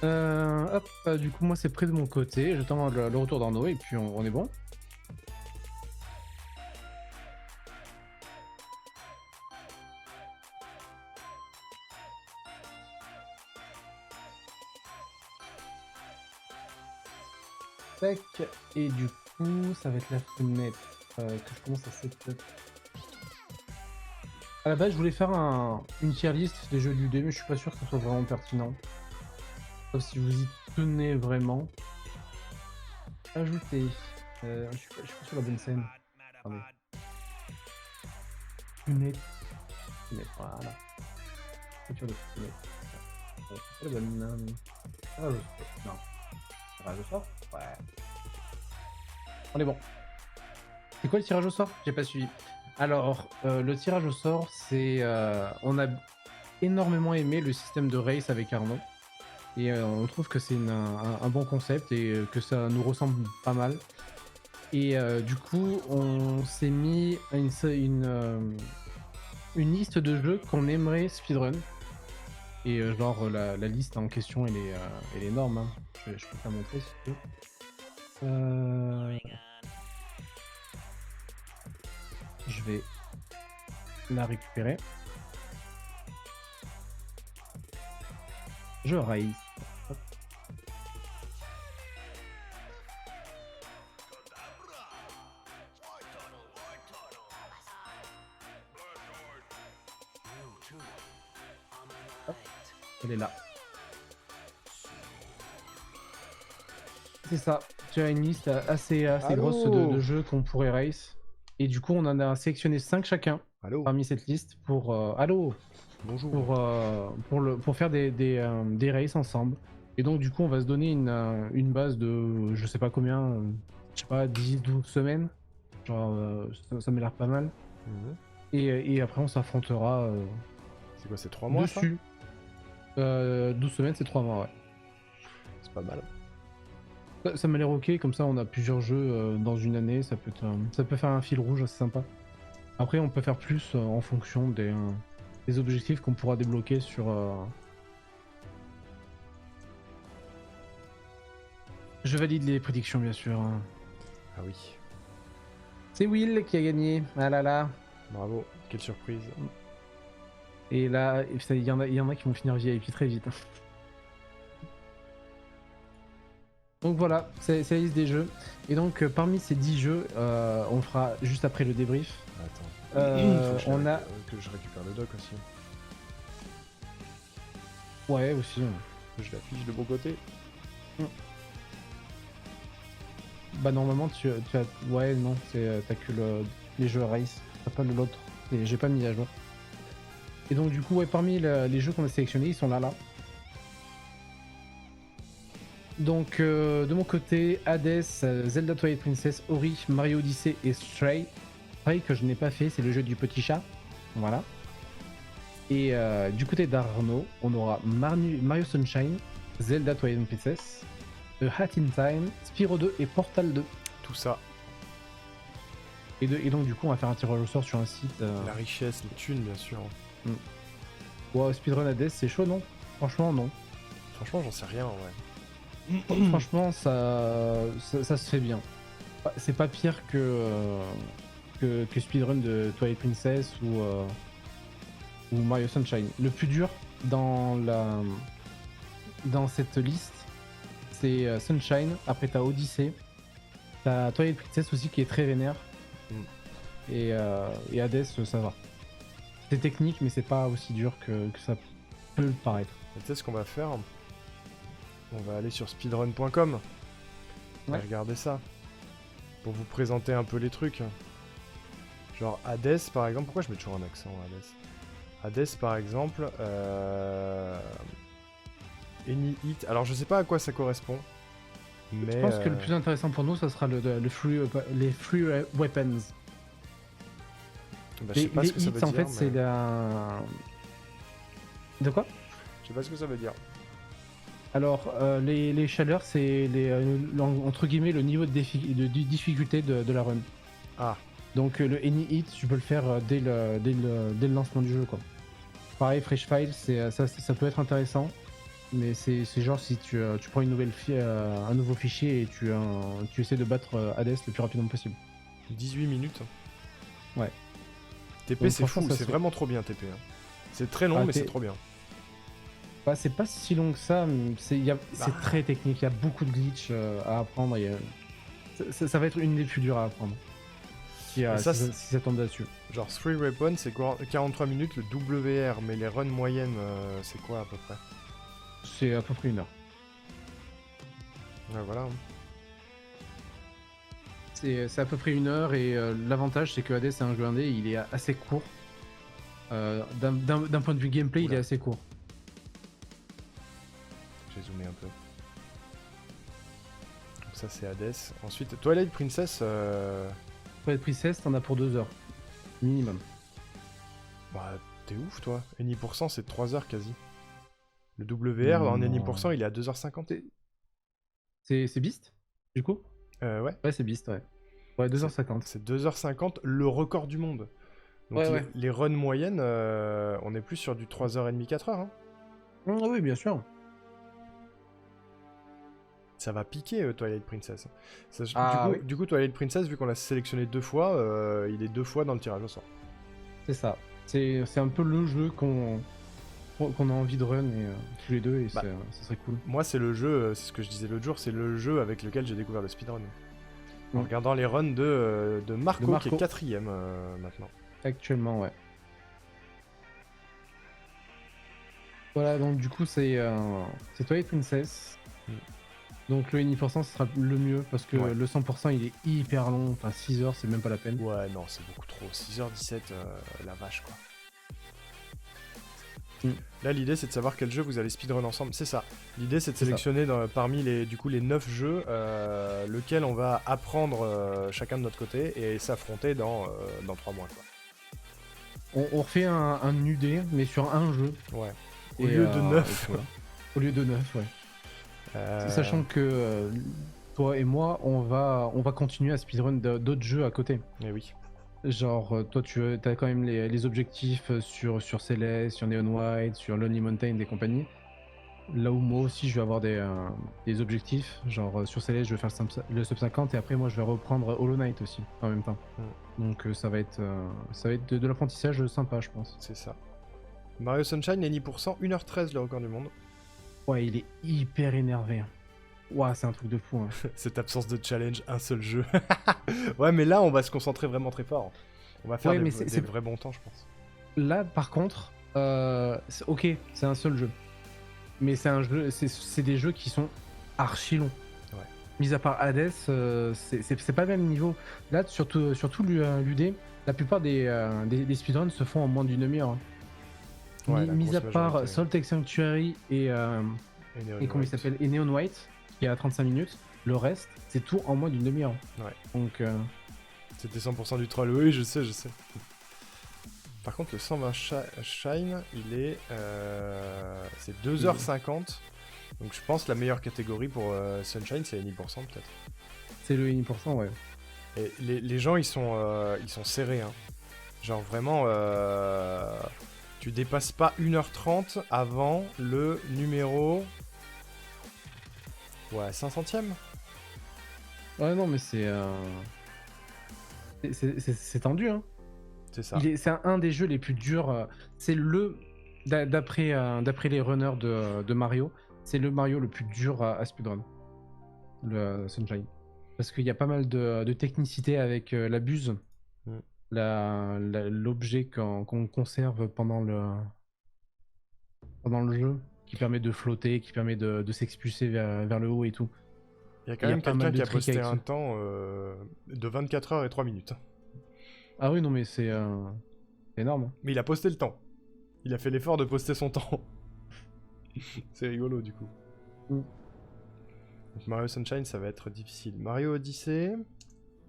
Hop, du coup, moi, c'est près de mon côté. J'attends le retour d'Arnaud et puis on est bon. Tac. Et du coup, ça va être la fenêtre que je commence à setup. À la base, je voulais faire une tier list des jeux du dé, mais je suis pas sûr que ce soit vraiment pertinent. Sauf si vous y tenez vraiment. Ajouter. Je suis pas sur la bonne scène. Attendez. Fenêtre. Fenêtre, voilà. Structure de fenêtre. C'est pas la bonne. Ah, non. Tirage au sort. Ouais. On est bon. C'est quoi le tirage au sort? J'ai pas suivi. Alors, le tirage au sort, c'est... on a énormément aimé le système de race avec Arnaud. Et on trouve que c'est un bon concept et que ça nous ressemble pas mal. Et du coup, on s'est mis une liste de jeux qu'on aimerait speedrun. Et genre, la liste en question, elle est énorme. Hein. Je peux te la montrer si tu veux. Je vais la récupérer. Je raise. Hop. Hop. Elle est là. C'est ça. Tu as une liste assez grosse de jeux qu'on pourrait race. Et du coup, on en a sélectionné 5 chacun parmi cette liste pour... Allô. Bonjour. Pour faire des races ensemble. Et donc, du coup, on va se donner une base de, je sais pas combien, je sais pas, 10-12 semaines. Genre, ça m'a l'air pas mal. Et après, on s'affrontera c'est quoi, c'est 3 mois dessus. 12 semaines, c'est 3 mois, ouais. C'est pas mal. Ça m'a l'air ok, comme ça on a plusieurs jeux dans une année, ça peut faire un fil rouge assez sympa. Après on peut faire plus en fonction des objectifs qu'on pourra débloquer sur... Je valide les prédictions bien sûr. Hein. Ah oui. C'est Will qui a gagné, ah là là. Bravo, quelle surprise. Et là, il y en a qui vont finir VIP très vite. Donc voilà, c'est la liste des jeux. Et donc parmi ces 10 jeux, on le fera juste après le débrief. Attends. On a... que je récupère le doc aussi. Ouais, aussi. Je l'affiche de bon côté. Bah normalement tu as... Ouais non, t'as que les jeux race, t'as pas l'autre. Et j'ai pas mis à jour. Et donc du coup ouais, parmi les jeux qu'on a sélectionnés, ils sont là. Donc de mon côté, Hades, Zelda Twilight Princess, Ori, Mario Odyssey et Stray. Stray que je n'ai pas fait, c'est le jeu du petit chat. Voilà. Et du côté d'Arnaud, on aura Mario Sunshine, Zelda Twilight Princess, The Hat in Time, Spyro 2 et Portal 2. Tout ça. Et donc du coup on va faire un tirage au sort sur un site. La richesse, les thunes bien sûr. Wow, speedrun Hades, c'est chaud non? Franchement non. Franchement j'en sais rien ouais. Franchement ça se fait bien. C'est pas pire que speedrun de Twilight Princess ou Mario Sunshine. Le plus dur dans cette liste, c'est Sunshine. Après t'as Odyssey, t'as Twilight Princess aussi qui est très vénère. Et Hades ça va. C'est technique mais c'est pas aussi dur que ça peut le paraître. Et tu sais ce qu'on va faire? On va aller sur speedrun.com. On va Ouais. regarder ça. Pour vous présenter un peu les trucs. Genre Hades par exemple. Pourquoi je mets toujours un accent Hades? Hades par exemple. Any Hit. Alors je sais pas à quoi ça correspond. Mais Je pense que le plus intéressant pour nous, ça sera les free weapons. bah, je sais pas ce que ça veut hits, en dire. fait, c'est la... De quoi? Je sais pas ce que ça veut dire. Alors, les chaleurs, c'est entre guillemets le niveau de difficulté de la run. Ah. Donc le any hit, tu peux le faire dès le lancement du jeu, quoi. Pareil, Fresh File, ça peut être intéressant. Mais c'est genre si tu prends un nouveau fichier et tu essaies de battre Hades le plus rapidement possible. 18 minutes. Ouais. TP, Donc c'est franchement, fou, ça c'est se fait. vraiment trop bien TP. C'est très long, Ah, mais c'est trop bien. Bah, c'est pas si long que ça, mais c'est Bah. très technique, il y a beaucoup de glitch à apprendre. Ça va être une des plus dures à apprendre. Si, Et ça, si ça tombe là-dessus. genre 3 weapons, c'est 43 minutes le WR, mais les runs moyennes, c'est quoi à peu près? C'est à peu près 1 heure. Ouais, voilà. C'est à peu près 1 heure et l'avantage c'est que Hades c'est un jeu indé, il est assez court. D'un point de vue gameplay, il Oula. est assez court. J'ai zoomé un peu. Donc ça c'est Hades. Ensuite, Twilight Princess, Pour être Princess, t'en as pour 2 heures. Minimum. bah t'es ouf toi. Any% c'est 3 heures quasi. Le WR en Non. Any%, il est à 2h50. C'est Beast, du coup? Ouais. Ouais, c'est Beast, ouais. Ouais, 2h50. C'est 2h50 le record du monde. Donc Ouais, ouais. les runs moyennes, on est plus sur du 3h30, 4h. Hein. Ah oui, bien sûr. Ça va piquer Twilight Princess. Ah oui, du coup, Twilight Princess, vu qu'on l'a sélectionné 2 fois, il est 2 fois dans le tirage au sort. c'est ça. C'est un peu le jeu qu'on a envie de run et, tous les deux et Bah, ça serait cool. Moi, c'est le jeu, c'est ce que je disais l'autre jour, c'est le jeu avec lequel j'ai découvert le speedrun. En Mm. regardant les runs de Marco, De qui est Marco. 4ème maintenant. Actuellement, ouais. Voilà, donc du coup, c'est Twilight Princess. Mm. Donc le Any% ce sera le mieux parce que Ouais. le 100% il est hyper long. Enfin, 6 heures, c'est même pas la peine. Ouais, non, c'est beaucoup trop. 6h17, la vache, quoi. Mm. Là, l'idée, c'est de savoir quel jeu vous allez speedrun ensemble. C'est ça. L'idée, c'est de C'est ça. sélectionner parmi les 9 jeux lequel on va apprendre chacun de notre côté et s'affronter dans 3 mois, quoi. On refait un UD, mais sur un jeu. Ouais. Au Et, lieu de et 9. voilà. Au lieu de 9, ouais. Sachant que toi et moi, on va continuer à speedrun d'autres jeux à côté. Eh oui. Genre, toi, tu as quand même les objectifs sur Celeste, sur Neon White, sur Lonely Mountain et compagnie. Là où moi aussi, je vais avoir des objectifs. Genre, sur Celeste, je vais faire le sub 50 et après, moi, je vais reprendre Hollow Knight aussi en même temps. Donc, ça va être de l'apprentissage sympa, je pense. C'est ça. Mario Sunshine, Any%, 1h13 le record du monde. Ouais, il est hyper énervé. Ouah, c'est un truc de fou. Hein. Cette absence de challenge, un seul jeu. Ouais, mais là, on va se concentrer vraiment très fort. On va faire Ouais, mais des vrais bons temps, je pense. là, par contre, ok, c'est un seul jeu. Mais c'est un jeu, c'est des jeux qui sont archi longs. Ouais. Mis à part Hades, c'est pas le même niveau. Là, surtout l'UD, la plupart des speedruns se font en moins d'une demi-heure. Hein. Ouais, la Mis grosse à part majorité. Salt Sanctuary et comment il White. s'appelle, et Neon White, qui est à 35 minutes, le reste, c'est tout en moins d'une demi-heure. Ouais. Donc, C'était 100% du troll. Oui, je sais, je sais. Par contre, le 120 Shine, il est. C'est 2h50. Donc je pense que la meilleure catégorie pour Sunshine, c'est Any% peut-être. c'est le 1%, ouais. Et les gens, ils sont serrés. Hein. Genre vraiment, tu dépasses pas 1h30 avant le numéro. Ouais, 500ème. Ouais, non, mais c'est tendu, hein. C'est ça. C'est un des jeux les plus durs. C'est d'après les runners de Mario, c'est le Mario le plus dur à speedrun, le Sunshine. Parce qu'il y a pas mal de technicité avec la buse, l'objet qu'on conserve pendant le jeu, qui permet de flotter, qui permet de s'expulser vers le haut et tout. Il y a quand même pas quelqu'un mal de qui a tricks posté avec un ça. temps de 24 heures et 3 minutes. Ah oui, non, mais c'est énorme. Hein. Mais il a posté le temps. Il a fait l'effort de poster son temps. C'est rigolo du coup. Mm. Donc Mario Sunshine, ça va être difficile. Mario Odyssey.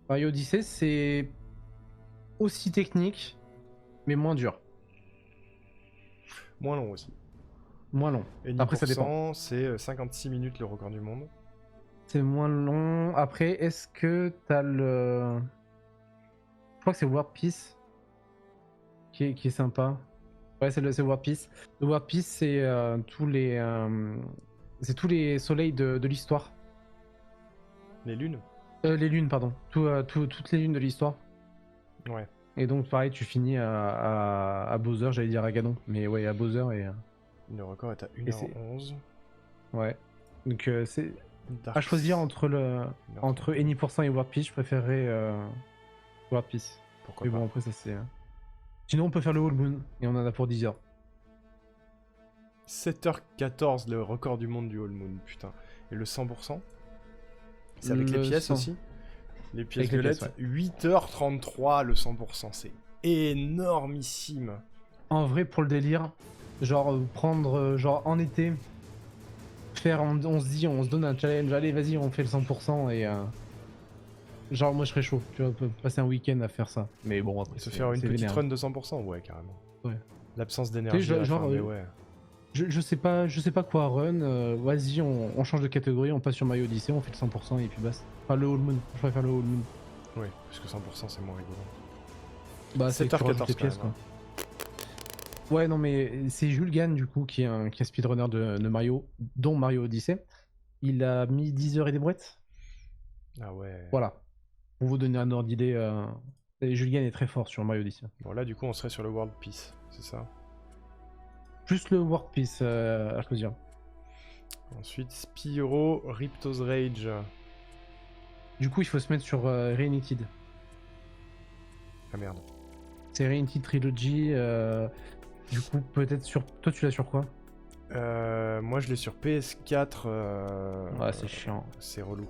Mario Odyssey, c'est aussi technique, mais moins dur. Moins long aussi. Moins long. Et Après, ça dépend. c'est 56 minutes le record du monde. C'est moins long. Après, est-ce que t'as le... Je crois que c'est World Peace qui est sympa. Ouais, c'est World Peace. Le World Peace, c'est tous les soleils de l'histoire. Les lunes? Les lunes, pardon. Toutes les lunes de l'histoire. Ouais. Et donc, pareil, tu finis à Bowser, j'allais dire à Ganon. Mais ouais, à Bowser et. Le record est à Et c'est- 1h11. Ouais. Donc, c'est. Dark À choisir entre 1h32. Any% et World Peace, je préférerais World Peace. Pourquoi Mais pas. bon, après, ça c'est. Sinon, on peut faire le Whole Moon et on en a pour 10 heures. 7h14, le record du monde du Whole Moon, putain. Et le 100%? C'est avec les Le pièces 100. aussi? Les pièces Avec les violettes, pièces, 8h33 le 100%, c'est énormissime. En vrai, pour le délire, genre prendre, genre en été, on se dit, on se donne un challenge, allez, vas-y, on fait le 100% et. Genre, moi je serais chaud, tu vois, passer un week-end à faire ça. Mais bon, après, Se faire une petite vénère. run de 100%, ouais, carrément. Ouais. L'absence d'énergie à la genre, fin, mais ouais. Je sais pas quoi run, vas-y, on change de catégorie, on passe sur Mario Odyssey, on fait le 100% et puis basta. Enfin, le Whole Moon, je préfère le Whole Moon. Oui, parce que 100% c'est moins rigolo. Bah, c'est que tu 7h14 rajoutes les quand pièces, même, quoi. Ouais, non, mais c'est Jules Gann, du coup, qui est un speedrunner de Mario, dont Mario Odyssey. Il a mis 10 heures et des brouettes. Ah ouais. Voilà. Pour vous donner un ordre d'idée, Jules Gann est très fort sur Mario Odyssey. Bon, là, du coup, on serait sur le World Peace, c'est ça? Plus le World Peace à choisir. Ensuite, Spyro, Ripto's Rage. Du coup, il faut se mettre sur Reignited. Ah merde. C'est Reignited Trilogy. Du coup, peut-être sur. Toi, tu l'as sur quoi? Moi, je l'ai sur PS4. Ouais, c'est chiant. C'est relou.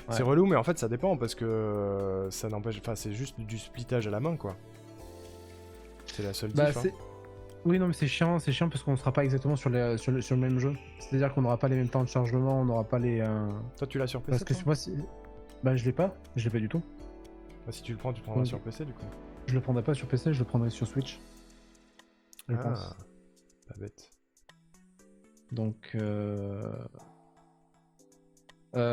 Ouais. C'est relou, mais en fait, ça dépend parce que ça n'empêche. Enfin, c'est juste du splittage à la main, quoi. C'est la seule Bah, diff. Hein. Oui, non, mais c'est chiant parce qu'on sera pas exactement sur le même jeu. C'est-à-dire qu'on n'aura pas les mêmes temps de chargement, on n'aura pas les. Toi, tu l'as sur PC? Parce que toi moi, bah, je l'ai pas du tout. Bah, si tu le prends, tu prendras Donc, sur PC, du coup. Je le prendrai pas sur PC, je le prendrai sur Switch. Je pense. Pas bête. Donc,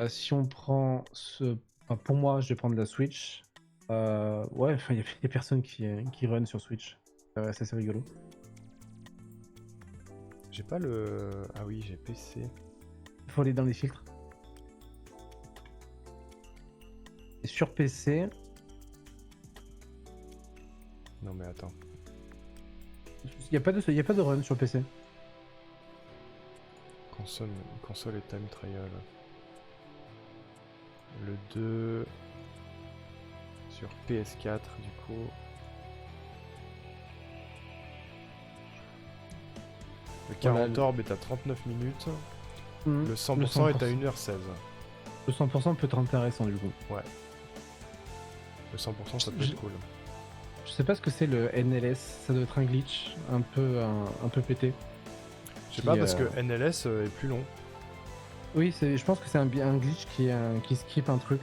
si on prend ce. Enfin, pour moi, je vais prendre la Switch. Ouais, enfin, il y a personne qui run sur Switch. Ça, c'est rigolo. J'ai pas le. Ah oui, j'ai PC. Il faut aller dans les filtres. Et sur PC. Non, mais attends. Il n'y a pas de run sur PC. Console et time trial. Le 2 sur PS4 du coup. Le 40 Voilà, orb est à 39 minutes. Le Le 100% est à 1h16. Le 100% peut être intéressant du coup. Ouais. Le 100% ça peut être cool. Je sais pas ce que c'est le NLS, ça doit être un glitch un peu pété. Je sais pas parce que NLS est plus long. Oui, je pense que c'est un glitch qui skip un truc.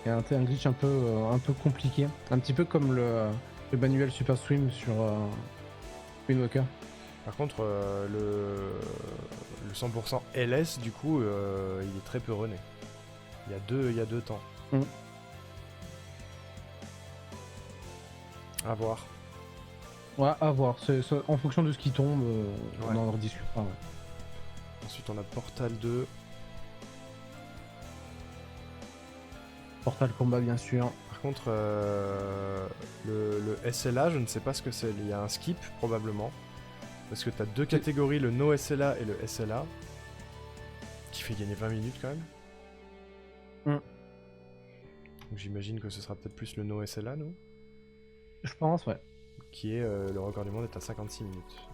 Et un glitch un peu compliqué. Un petit peu comme le manuel Super Swim sur Wind Walker. Par contre, le 100% LS, du coup, il est très peu runné. Il y a deux temps. À voir. Ouais, à voir. En fonction de ce qui tombe, on Ouais. en rediscutera. Ouais. Ensuite, on a Portal 2. Portal Combat, bien sûr. Par contre, le SLA, je ne sais pas ce que c'est. Il y a un skip, probablement. Parce que tu as deux catégories, le No SLA et le SLA. Qui fait gagner 20 minutes, quand même. Donc j'imagine que ce sera peut-être plus le No SLA, nous. Je pense, ouais. Qui est, le record du monde est à 56 minutes.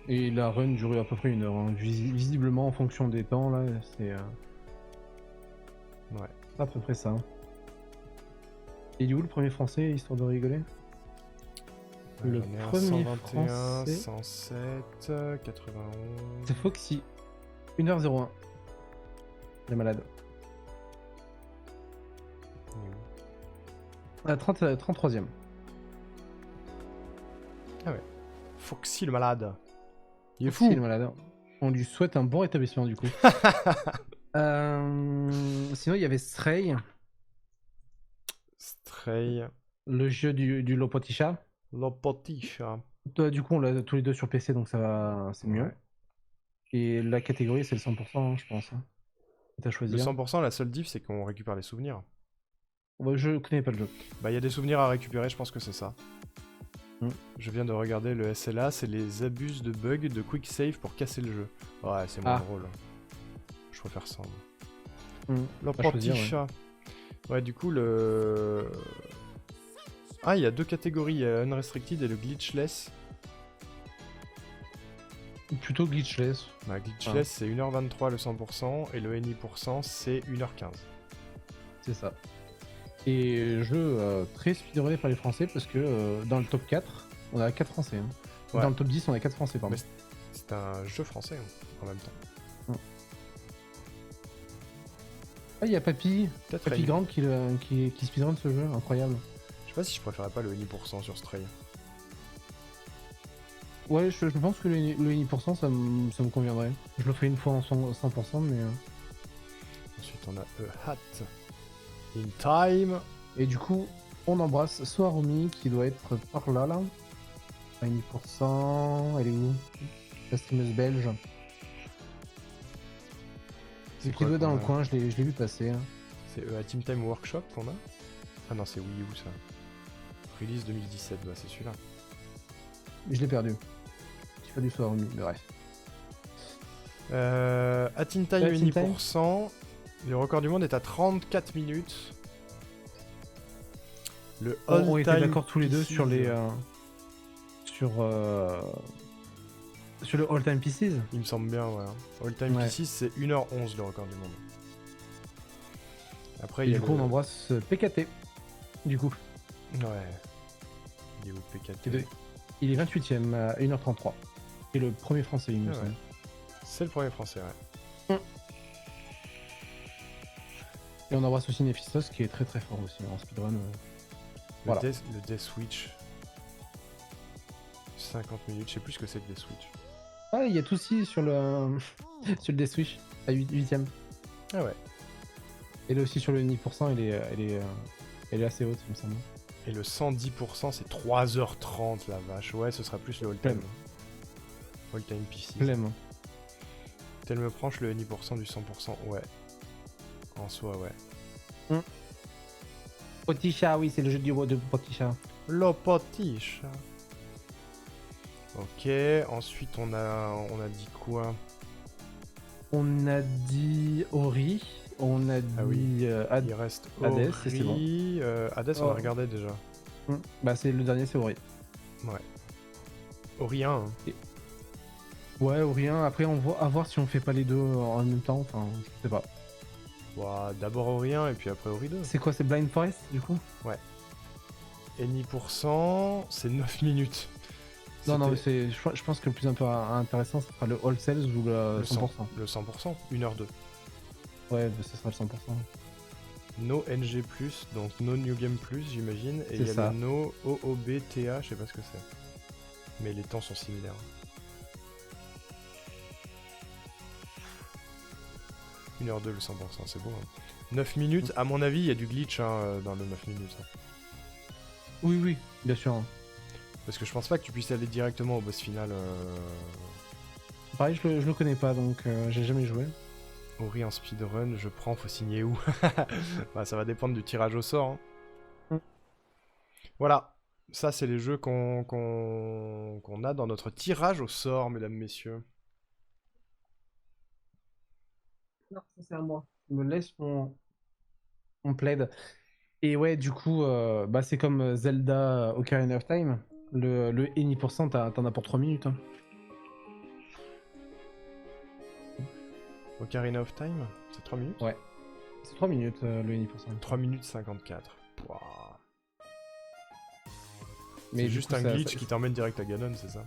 Et la run dure à peu près 1 heure. Hein. Visiblement, en fonction des temps, là, c'est Ouais. à peu près ça. Et il est où le premier français, histoire de rigoler? Le on est à premier 121, français. 107, 91... C'est Foxy. 1h01. Il est malade. 33ème. Ah ouais. Foxy le malade. Il est Foxy, fou. le malade. On lui souhaite un bon rétablissement du coup. Sinon, il y avait Stray, Stray. le jeu du Lopotisha. Lopotisha. Toi, du coup, on l'a tous les deux sur PC, donc ça va, c'est mieux. Ouais. Et la catégorie, c'est le 100%, hein, je pense. Hein. T'as Le choisi. 100%, la seule diff, c'est qu'on récupère les souvenirs. Bah, je connais pas le jeu. Bah, il y a des souvenirs à récupérer, je pense que c'est ça. Mm. Je viens de regarder le SLA, c'est les abus de bugs de quick save pour casser le jeu. Ouais, c'est moins Ah. drôle. Je préfère ça. Mm. Le À choisir, petit ouais. chat. Ouais, du coup, le. Ah, il y a deux catégories, il y a Unrestricted et le Glitchless. Plutôt glitchless. Bah, Glitchless, c'est 1h23 le 100%, et le NI% c'est 1h15. C'est ça. Et jeu très speedrunné par les Français parce que dans le top 4, on a 4 Français. Hein. Ouais. Dans le top 10, on a 4 Français, pardon. Mais c'est un jeu français hein, en même temps. Ah, il y a Papy Peut-être Grant qui speedrun ce jeu, incroyable. Je sais pas si je préférais pas le NI% sur Stray. Ouais, je pense que le 1%, ça me conviendrait. Je le ferai une fois en 100%, mais... Ensuite, on a A Hat in Time. Et du coup, on embrasse Soarumi qui doit être par là, là. 1%, elle est où? La streameuse belge. C'est qui quoi doit être dans qu'on le a coin, je l'ai vu passer. Hein. C'est A Team Time Workshop qu'on a. Ah non, c'est Wii U ça. Release 2017, bah c'est celui-là. Je l'ai perdu. J'ai pas du Soarumi, mais bref. A Team Time A Team Time 1%. Le record du monde est à 34 minutes. Le On était all-time d'accord tous les deux sur les... sur le all-time pieces. Il me semble bien, ouais. All-time Ouais. P6, c'est 1h11 le record du monde. Après, Et il y a du coup, le... on embrasse PKT. Du coup, Ouais. Il est où PKT? il est 28ème à 1h33. Et le premier français, il me Ah semble. ouais. C'est le premier français, ouais. Et on embrasse aussi Nephistos qui est très très fort aussi en speedrun. Voilà. Le Death Switch. 50 minutes, je sais plus ce que c'est que Death Switch. Ah, il y a tout aussi sur le sur le Death Switch à 8ème. Ah ouais. Et là aussi sur le 9%, elle est assez haute, il me semble. Et le 110%, c'est 3h30, la vache. Ouais, ce sera plus le all-time. All-time P6. Flemme. Tel me branche le 10% du 100%, ouais. En soi, ouais. Petit chat, oui, c'est le jeu du de Petit chat. Le petit chat. Ok, ensuite on a dit quoi? On a dit Ori, on a dit Ah oui. Il reste Hades, Ori, et c'est bon. Hades, on a regardé déjà. Bah c'est le dernier, c'est Ori. Ouais. Ori 1. Hein. Ouais, Ori 1, après on voit à voir si on fait pas les deux en même temps, enfin je sais pas. Bah, d'abord Ori 1 et puis après Ori 2. C'est quoi, c'est Blind Forest du coup? Ouais. Et 10%, c'est 9 minutes. Non, non, mais je pense que le plus intéressant, ce sera le All Sales ou le 100%. Le 100%, 1h2. Ouais, ce sera le 100%. No NG+, donc No New Game Plus, j'imagine. Et il y a ça. le No OOBTA, je sais pas ce que c'est. Mais les temps sont similaires. 1h02 le 100%, c'est beau. Hein. 9 minutes, à mon avis, il y a du glitch hein, dans le 9 minutes. Hein. Oui, oui, bien sûr. Parce que je pense pas que tu puisses aller directement au boss final. Pareil, je le connais pas, donc j'ai jamais joué. Ori en speedrun, je prends, faut signer où? Bah, ça va dépendre du tirage au sort. Hein. Voilà, ça c'est les jeux qu'on a dans notre tirage au sort, mesdames, messieurs. Non, ça c'est à moi. Je me laisse mon plaid. Et ouais, du coup, bah, c'est comme Zelda Ocarina of Time. Le Any%, t'en as pour 3 minutes. Hein. Ocarina of Time, c'est 3 minutes? Ouais. C'est 3 minutes le Any%. 3 minutes 54. Pouah. Mais C'est juste coup, un glitch qui t'emmène direct à Ganon, c'est ça?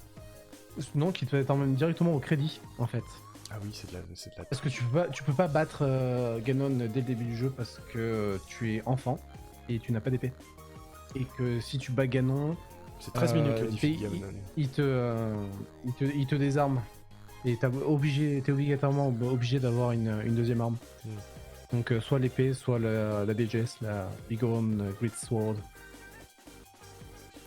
Non, qui t'emmène directement au crédit, en fait. Ah oui, c'est de la... Parce que tu peux pas battre Ganon dès le début du jeu parce que tu es enfant et tu n'as pas d'épée. Et que si tu bats Ganon... C'est 13 minutes le défi de Ganon. Il te désarme. Et t'es obligatoirement obligé d'avoir une deuxième arme. Donc soit l'épée, soit la BGS, la Big Great Sword.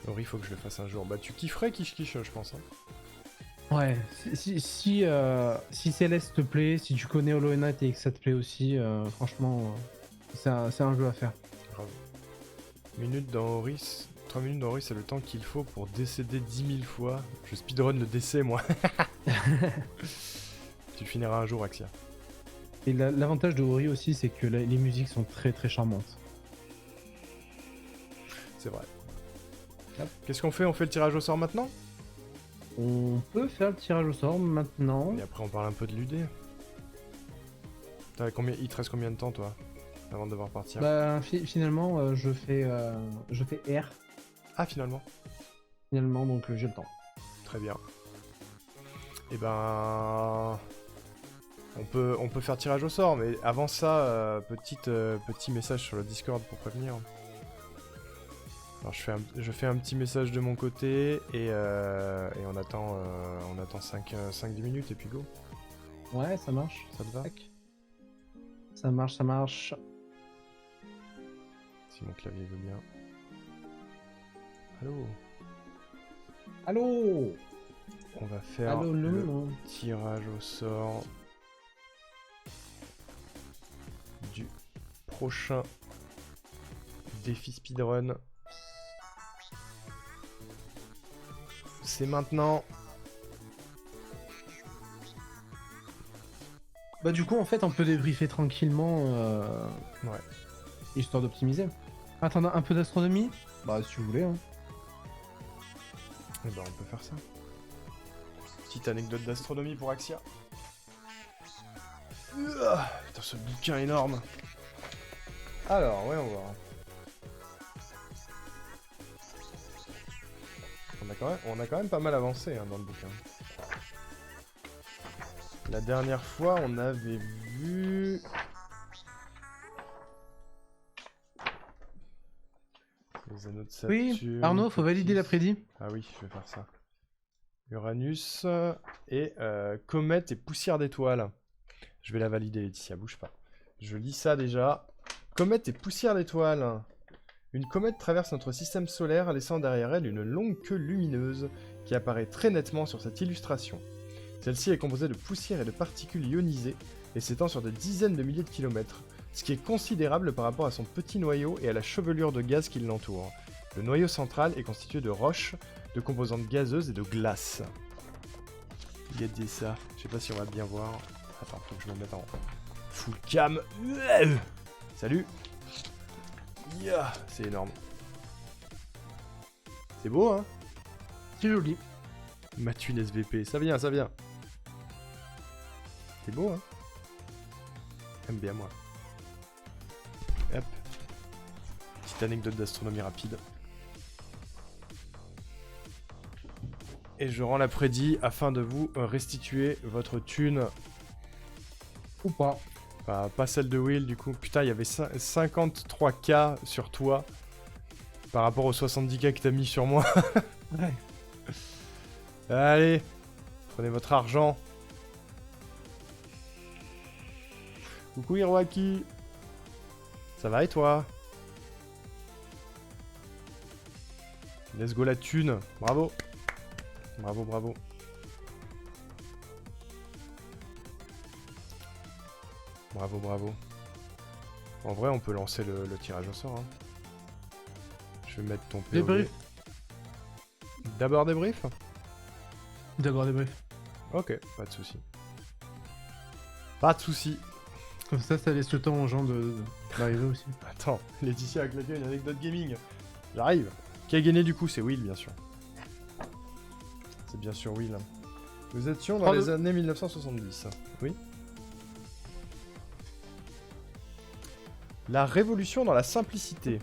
Ori, faut que je le fasse un jour. Bah, tu kifferais Kish Kish, je pense. Hein. Ouais, si Céleste te plaît, si tu connais Hollow Knight et que ça te plaît aussi, franchement, c'est un jeu à faire. Grave. 3 minutes dans Ori, c'est le temps qu'il faut pour décéder 10 000 fois. Je speedrun le décès, moi. Tu finiras un jour, Axia. Et l'avantage de Ori aussi, c'est que les musiques sont très très charmantes. C'est vrai. Hop. Qu'est-ce qu'on fait? On fait le tirage au sort maintenant? On peut faire le tirage au sort maintenant. Et après, on parle un peu de l'UD. Il te reste combien de temps, toi? Avant de devoir partir? Bah, finalement, je fais R, Ah, finalement. finalement, donc j'ai le temps. Très bien. Et ben... On peut faire tirage au sort, mais avant ça, petit message sur le Discord pour prévenir. Alors je fais un petit message de mon côté et on attend 5-10 minutes et puis go. Ouais, ça marche. Ça te va? Tac. Ça marche, ça marche. Si mon clavier veut bien. Allô? Allô? On va faire Allô, le non. tirage au sort du prochain défi speedrun. C'est maintenant. Bah du coup, en fait, on peut débriefer tranquillement, Ouais. histoire d'optimiser. Attends, un peu d'astronomie? Bah si vous voulez, hein. Et ben on peut faire ça. Petite anecdote d'astronomie pour Axia. Putain, ce bouquin énorme. Alors, ouais, on va voir. On a quand même pas mal avancé hein, dans le bouquin. La dernière fois, on avait vu... Les anneaux de Saturne... Oui, Arnaud, faut valider la prédit. Ah oui, je vais faire ça. Uranus et comète et poussière d'étoiles. Je vais la valider, Laetitia, bouge pas. Je lis ça déjà. Comète et poussière d'étoiles. Une comète traverse notre système solaire, laissant derrière elle une longue queue lumineuse qui apparaît très nettement sur cette illustration. Celle-ci est composée de poussière et de particules ionisées et s'étend sur des dizaines de milliers de kilomètres, ce qui est considérable par rapport à son petit noyau et à la chevelure de gaz qui l'entoure. Le noyau central est constitué de roches, de composantes gazeuses et de glace. Regardez ça, je sais pas si on va bien voir. Attends, faut que je me mette en full cam. Salut. Yeah, c'est énorme. C'est beau, hein? C'est joli. Mathuine SVP, ça vient, ça vient. C'est beau, hein? Aime bien, moi. Hop. Petite anecdote d'astronomie rapide. Et je rends la prédit afin de vous restituer votre thune. Ou pas. Enfin, pas celle de Will, du coup. Putain, il y avait 53K sur toi. Par rapport aux 70K que t'as mis sur moi. Ouais. Allez, prenez votre argent. Coucou Hiroaki. Ça va et toi? Let's go la thune. Bravo. Bravo, bravo. Bravo, bravo. En vrai, on peut lancer le tirage au sort. Hein. Je vais mettre ton POV. Débrief. D'abord débrief? D'abord débrief. Ok, pas de souci. Pas de souci. Comme ça laisse le temps aux gens d'arriver aussi. Attends, Laetitia a claqué une anecdote gaming. J'arrive. Qui a gagné du coup? C'est Will, bien sûr. C'est bien sûr Will. Nous étions dans les années 1970. Oui. La révolution dans la simplicité.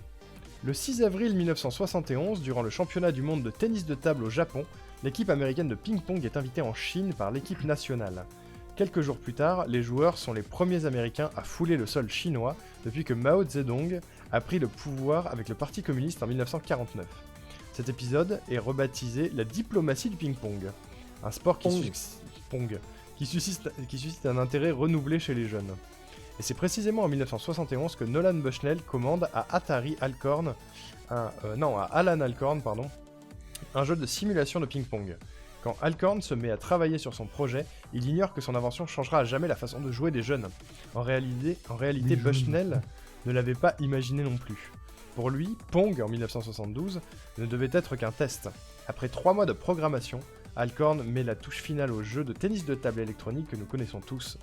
Le 6 avril 1971, durant le championnat du monde de tennis de table au Japon, l'équipe américaine de ping-pong est invitée en Chine par l'équipe nationale. Quelques jours plus tard, les joueurs sont les premiers Américains à fouler le sol chinois depuis que Mao Zedong a pris le pouvoir avec le Parti communiste en 1949. Cet épisode est rebaptisé la diplomatie du ping-pong, un sport qui suscite un intérêt renouvelé chez les jeunes. Et c'est précisément en 1971 que Nolan Bushnell commande à Alan Alcorn, un jeu de simulation de ping-pong. Quand Alcorn se met à travailler sur son projet, il ignore que son invention changera à jamais la façon de jouer des jeunes. En réalité, Bushnell ne l'avait pas imaginé non plus. Pour lui, Pong, en 1972, ne devait être qu'un test. Après 3 mois de programmation, Alcorn met la touche finale au jeu de tennis de table électronique que nous connaissons tous.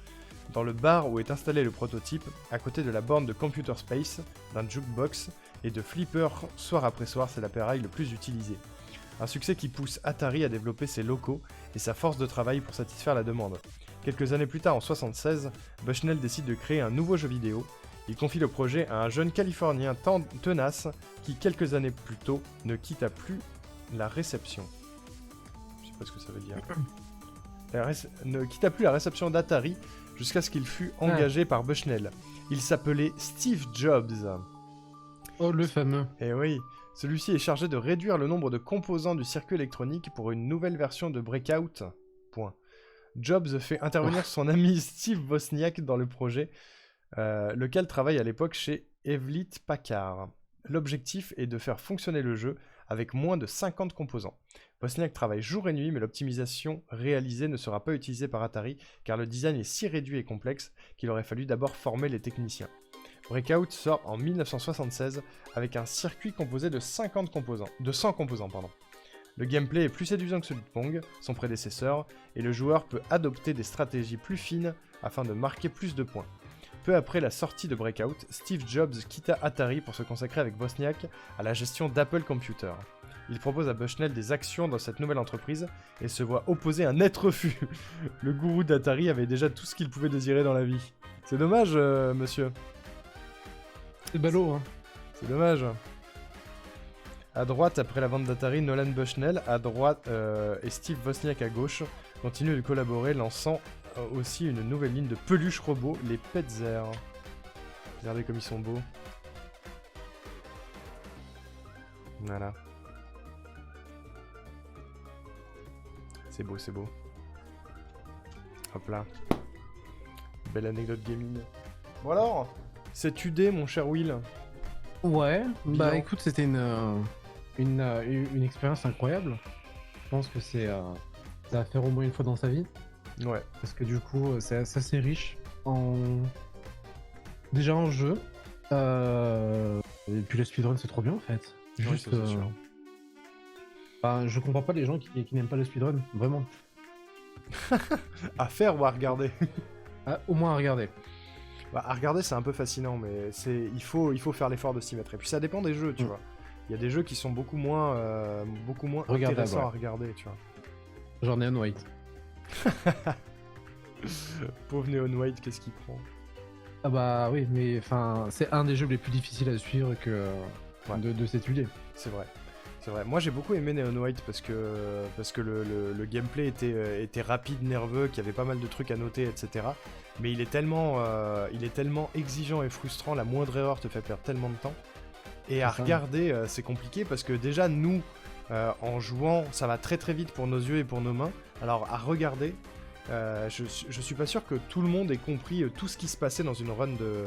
Dans le bar où est installé le prototype, à côté de la borne de Computer Space, d'un jukebox et de flipper soir après soir, c'est l'appareil le plus utilisé. Un succès qui pousse Atari à développer ses locaux et sa force de travail pour satisfaire la demande. Quelques années plus tard, en 1976, Bushnell décide de créer un nouveau jeu vidéo. Il confie le projet à un jeune Californien tenace qui, quelques années plus tôt, ne quitta plus la réception. Je sais pas ce que ça veut dire. Ne quitta plus la réception d'Atari jusqu'à ce qu'il fût engagé par Bushnell. Il s'appelait Steve Jobs. Oh, le fameux. Eh oui, celui-ci est chargé de réduire le nombre de composants du circuit électronique pour une nouvelle version de Breakout. Point. Jobs fait intervenir son ami Steve Wozniak dans le projet, lequel travaille à l'époque chez Hewlett Packard. L'objectif est de faire fonctionner le jeu avec moins de 50 composants. Wozniak travaille jour et nuit, mais l'optimisation réalisée ne sera pas utilisée par Atari, car le design est si réduit et complexe qu'il aurait fallu d'abord former les techniciens. Breakout sort en 1976 avec un circuit composé de 100 composants. Le gameplay est plus séduisant que celui de Pong, son prédécesseur, et le joueur peut adopter des stratégies plus fines afin de marquer plus de points. Peu après la sortie de Breakout, Steve Jobs quitta Atari pour se consacrer avec Wozniak à la gestion d'Apple Computer. Il propose à Bushnell des actions dans cette nouvelle entreprise et se voit opposer un net refus. Le gourou d'Atari avait déjà tout ce qu'il pouvait désirer dans la vie. C'est dommage, monsieur. C'est ballot, hein. C'est dommage. À droite, après la vente d'Atari, Nolan Bushnell, à droite, et Steve Wozniak à gauche, continuent de collaborer, lançant aussi une nouvelle ligne de peluches robots, les Petzer. Regardez comme ils sont beaux. Voilà. C'est beau, c'est beau. Hop là. Belle anecdote gaming. Bon alors, cette UD, mon cher Will. Ouais, Bilan. bah écoute, c'était une expérience incroyable. Je pense que c'est ça va faire au moins une fois dans sa vie. Ouais. Parce que du coup, c'est assez riche en. Déjà en jeu. Et puis le speedrun, c'est trop bien en fait. Oui, Juste. ça, c'est sûr. Bah, je comprends pas les gens qui n'aiment pas le speedrun, vraiment. À faire ou à regarder? Ah, au moins à regarder. Bah, à regarder, c'est un peu fascinant, mais il faut faire l'effort de s'y mettre. Et puis ça dépend des jeux, tu vois. Il y a des jeux qui sont beaucoup moins Regardable, intéressants ouais. à regarder, tu vois. J'en ai un white. Pauvre Neon White, qu'est-ce qu'il prend? Ah bah oui, mais enfin, c'est un des jeux les plus difficiles à suivre que Ouais. de s'étudier. C'est vrai. C'est vrai. Moi j'ai beaucoup aimé Neon White parce que le gameplay était rapide, nerveux, qu'il y avait pas mal de trucs à noter, etc. Mais il est tellement exigeant et frustrant, la moindre erreur te fait perdre tellement de temps. Et à C'est ça. regarder, c'est compliqué parce que déjà nous, en jouant, ça va très très vite pour nos yeux et pour nos mains. Alors à regarder, je suis pas sûr que tout le monde ait compris tout ce qui se passait dans une run de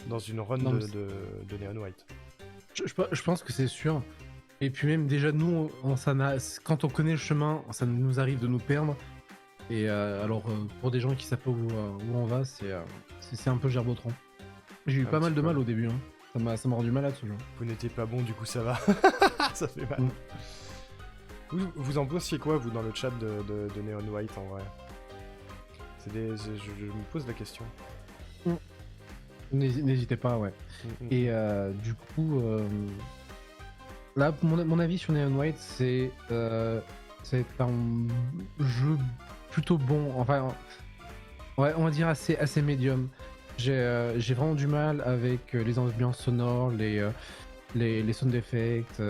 Non, mais de Neon White. Je pense que c'est sûr. Et puis même déjà nous, quand on connaît le chemin, ça nous arrive de nous perdre. Et alors pour des gens qui savent pas où on va, c'est un peu gerbotron. J'ai eu Un pas mal petit de peu. mal au début. Hein. Ça m'a rendu malade ce jeu. Vous n'étiez pas bon, du coup ça va. Ça fait mal. Mm. Vous en pensiez quoi, vous, dans le chat de Neon White, en vrai? Je me pose la question. N'hésitez pas, ouais. Mm, mm. Et du coup, là, mon avis sur Neon White, c'est un jeu plutôt bon. Enfin, ouais, on va dire assez médium. J'ai vraiment du mal avec les ambiances sonores, les sound effects.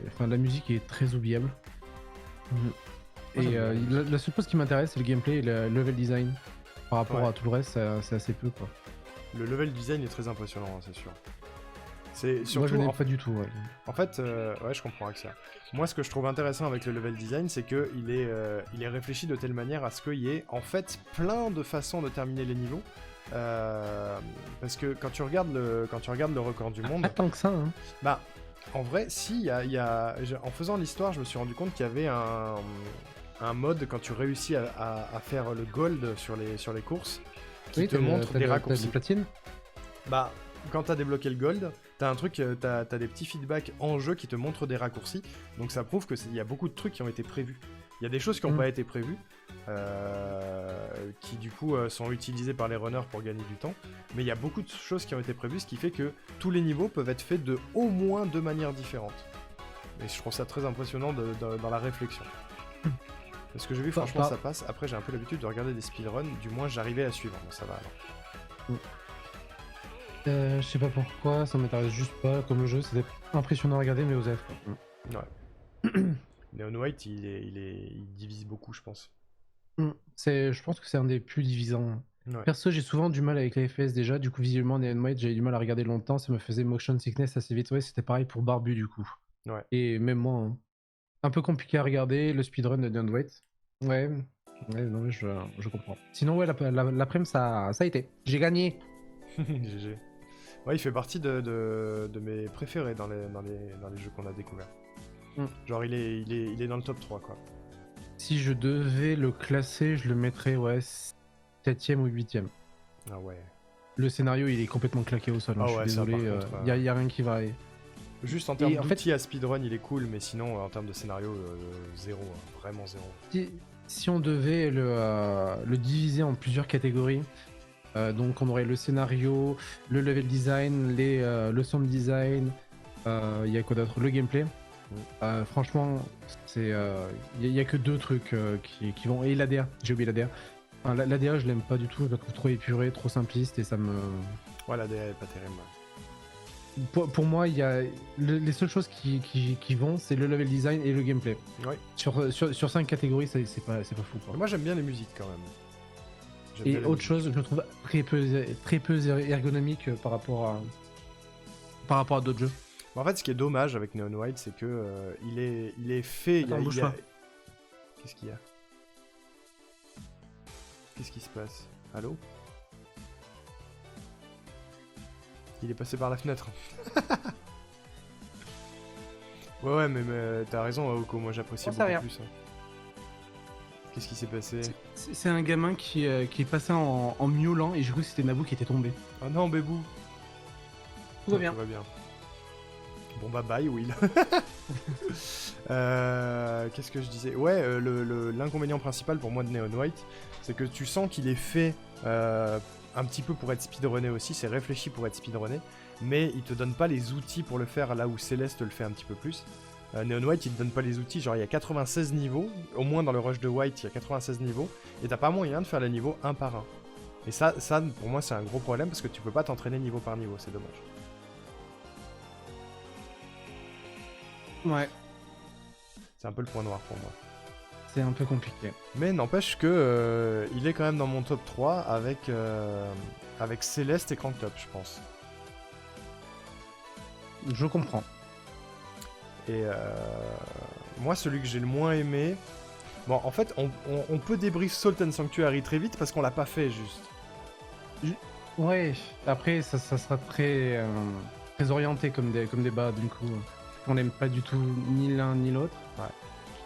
Enfin, la musique est très oubliable. Moi, Et j'aime bien. la seule chose qui m'intéresse, c'est le gameplay et le level design. Par rapport Ouais. à tout le reste, c'est assez peu, quoi. Le level design est très impressionnant, hein, c'est sûr. C'est Moi, je surtout, n'aime pas du tout, ouais. en fait, ouais, je comprends avec ça. Moi, ce que je trouve intéressant avec le level design, c'est que il est réfléchi de telle manière à ce qu'il y ait, en fait, plein de façons de terminer les niveaux. Parce que quand tu regardes le record du monde, Pas tant que ça, hein. bah, En vrai, si, en faisant l'histoire, je me suis rendu compte qu'il y avait un mode quand tu réussis à faire le gold sur les courses qui te montre des T'as raccourcis. des platines. Bah, quand t'as débloqué le gold, t'as un truc, t'as des petits feedbacks en jeu qui te montrent des raccourcis. Donc ça prouve qu'il y a beaucoup de trucs qui ont été prévus. Il y a des choses qui n'ont pas été prévues, qui du coup sont utilisées par les runners pour gagner du temps. Mais il y a beaucoup de choses qui ont été prévues, ce qui fait que tous les niveaux peuvent être faits de au moins 2 manières différentes. Et je trouve ça très impressionnant dans la réflexion. Parce que j'ai vu, franchement, ça passe. Après, j'ai un peu l'habitude de regarder des speedruns, du moins j'arrivais à suivre, donc ça va alors. Je sais pas pourquoi, ça m'intéresse juste pas comme jeu, c'était impressionnant à regarder, mais Osef. Ouais. Neon White, il divise beaucoup, je pense. Je pense que c'est un des plus divisants. Ouais. Perso, j'ai souvent du mal avec les FPS déjà, du coup, visuellement, Neon White, j'avais du mal à regarder longtemps, ça me faisait motion sickness assez vite. Ouais, c'était pareil pour Barbu, du coup. Ouais. Et même moi, hein. Un peu compliqué à regarder, le speedrun de Neon White. Ouais, non, je comprends. Sinon, ouais, l'après-midi, ça a été. J'ai gagné. GG. Ouais, il fait partie de mes préférés dans les jeux qu'on a découverts. Genre, il est dans le top 3, quoi. Si je devais le classer, je le mettrais, ouais, 7ème ou 8ème. Ah ouais. Le scénario, il est complètement claqué au sol. Ah je suis ouais, ça, désolé, par contre, y a rien qui va. Juste en termes Et en d'outils à speedrun, il est cool, mais sinon, en termes de scénario, zéro. Hein, vraiment zéro. Si on devait le diviser en plusieurs catégories, donc on aurait le scénario, le level design, le sound design, il y a quoi d'autre, le gameplay. Franchement, il y a que 2 trucs qui vont. Et l'ADA, j'ai oublié l'ADA. Enfin, l'ADA, je l'aime pas du tout, je la trouve trop épurée, trop simpliste et ça me. Ouais, l'ADA est pas terrible. Pour moi, il y a les seules choses qui vont, c'est le level design et le gameplay. Ouais. Sur 5 catégories, c'est pas fou, quoi. Moi, j'aime bien les musiques quand même. Et autre chose, je le trouve très peu ergonomique par rapport à d'autres jeux. En fait, ce qui est dommage avec Neon White, c'est que il est fait. Attends, bouge pas. Qu'est-ce qu'il y a? Qu'est-ce qui se passe? Allô? Il est passé par la fenêtre. ouais, mais t'as raison, Aoko, moi j'apprécie beaucoup plus. Hein. Qu'est-ce qui s'est passé? C'est un gamin qui est passé en miaulant et j'ai cru que c'était Naboo qui était tombé. Oh non, Bébou! Tout va bien. Tout va bien. Bon bah bye Will. Qu'est-ce que je disais? Ouais, l'inconvénient principal pour moi de Neon White, c'est que tu sens qu'il est fait un petit peu pour être speedrunné aussi, c'est réfléchi pour être speedrunné, mais il te donne pas les outils pour le faire là où Céleste le fait un petit peu plus. Neon White, il te donne pas les outils, genre il y a 96 niveaux, au moins dans le rush de White, il y a 96 niveaux, et t'as pas moyen de faire les niveaux un par un. Et ça pour moi c'est un gros problème parce que tu peux pas t'entraîner niveau par niveau, c'est dommage. Ouais. C'est un peu le point noir pour moi. C'est un peu compliqué. Mais n'empêche que il est quand même dans mon top 3 avec Céleste et Crank Top, je pense. Je comprends. Et moi, celui que j'ai le moins aimé... Bon, en fait, on peut débrief Salt and Sanctuary très vite parce qu'on l'a pas fait, juste. Ouais, après, ça sera très orienté comme débat, du coup. On n'aime pas du tout ni l'un ni l'autre. Ouais.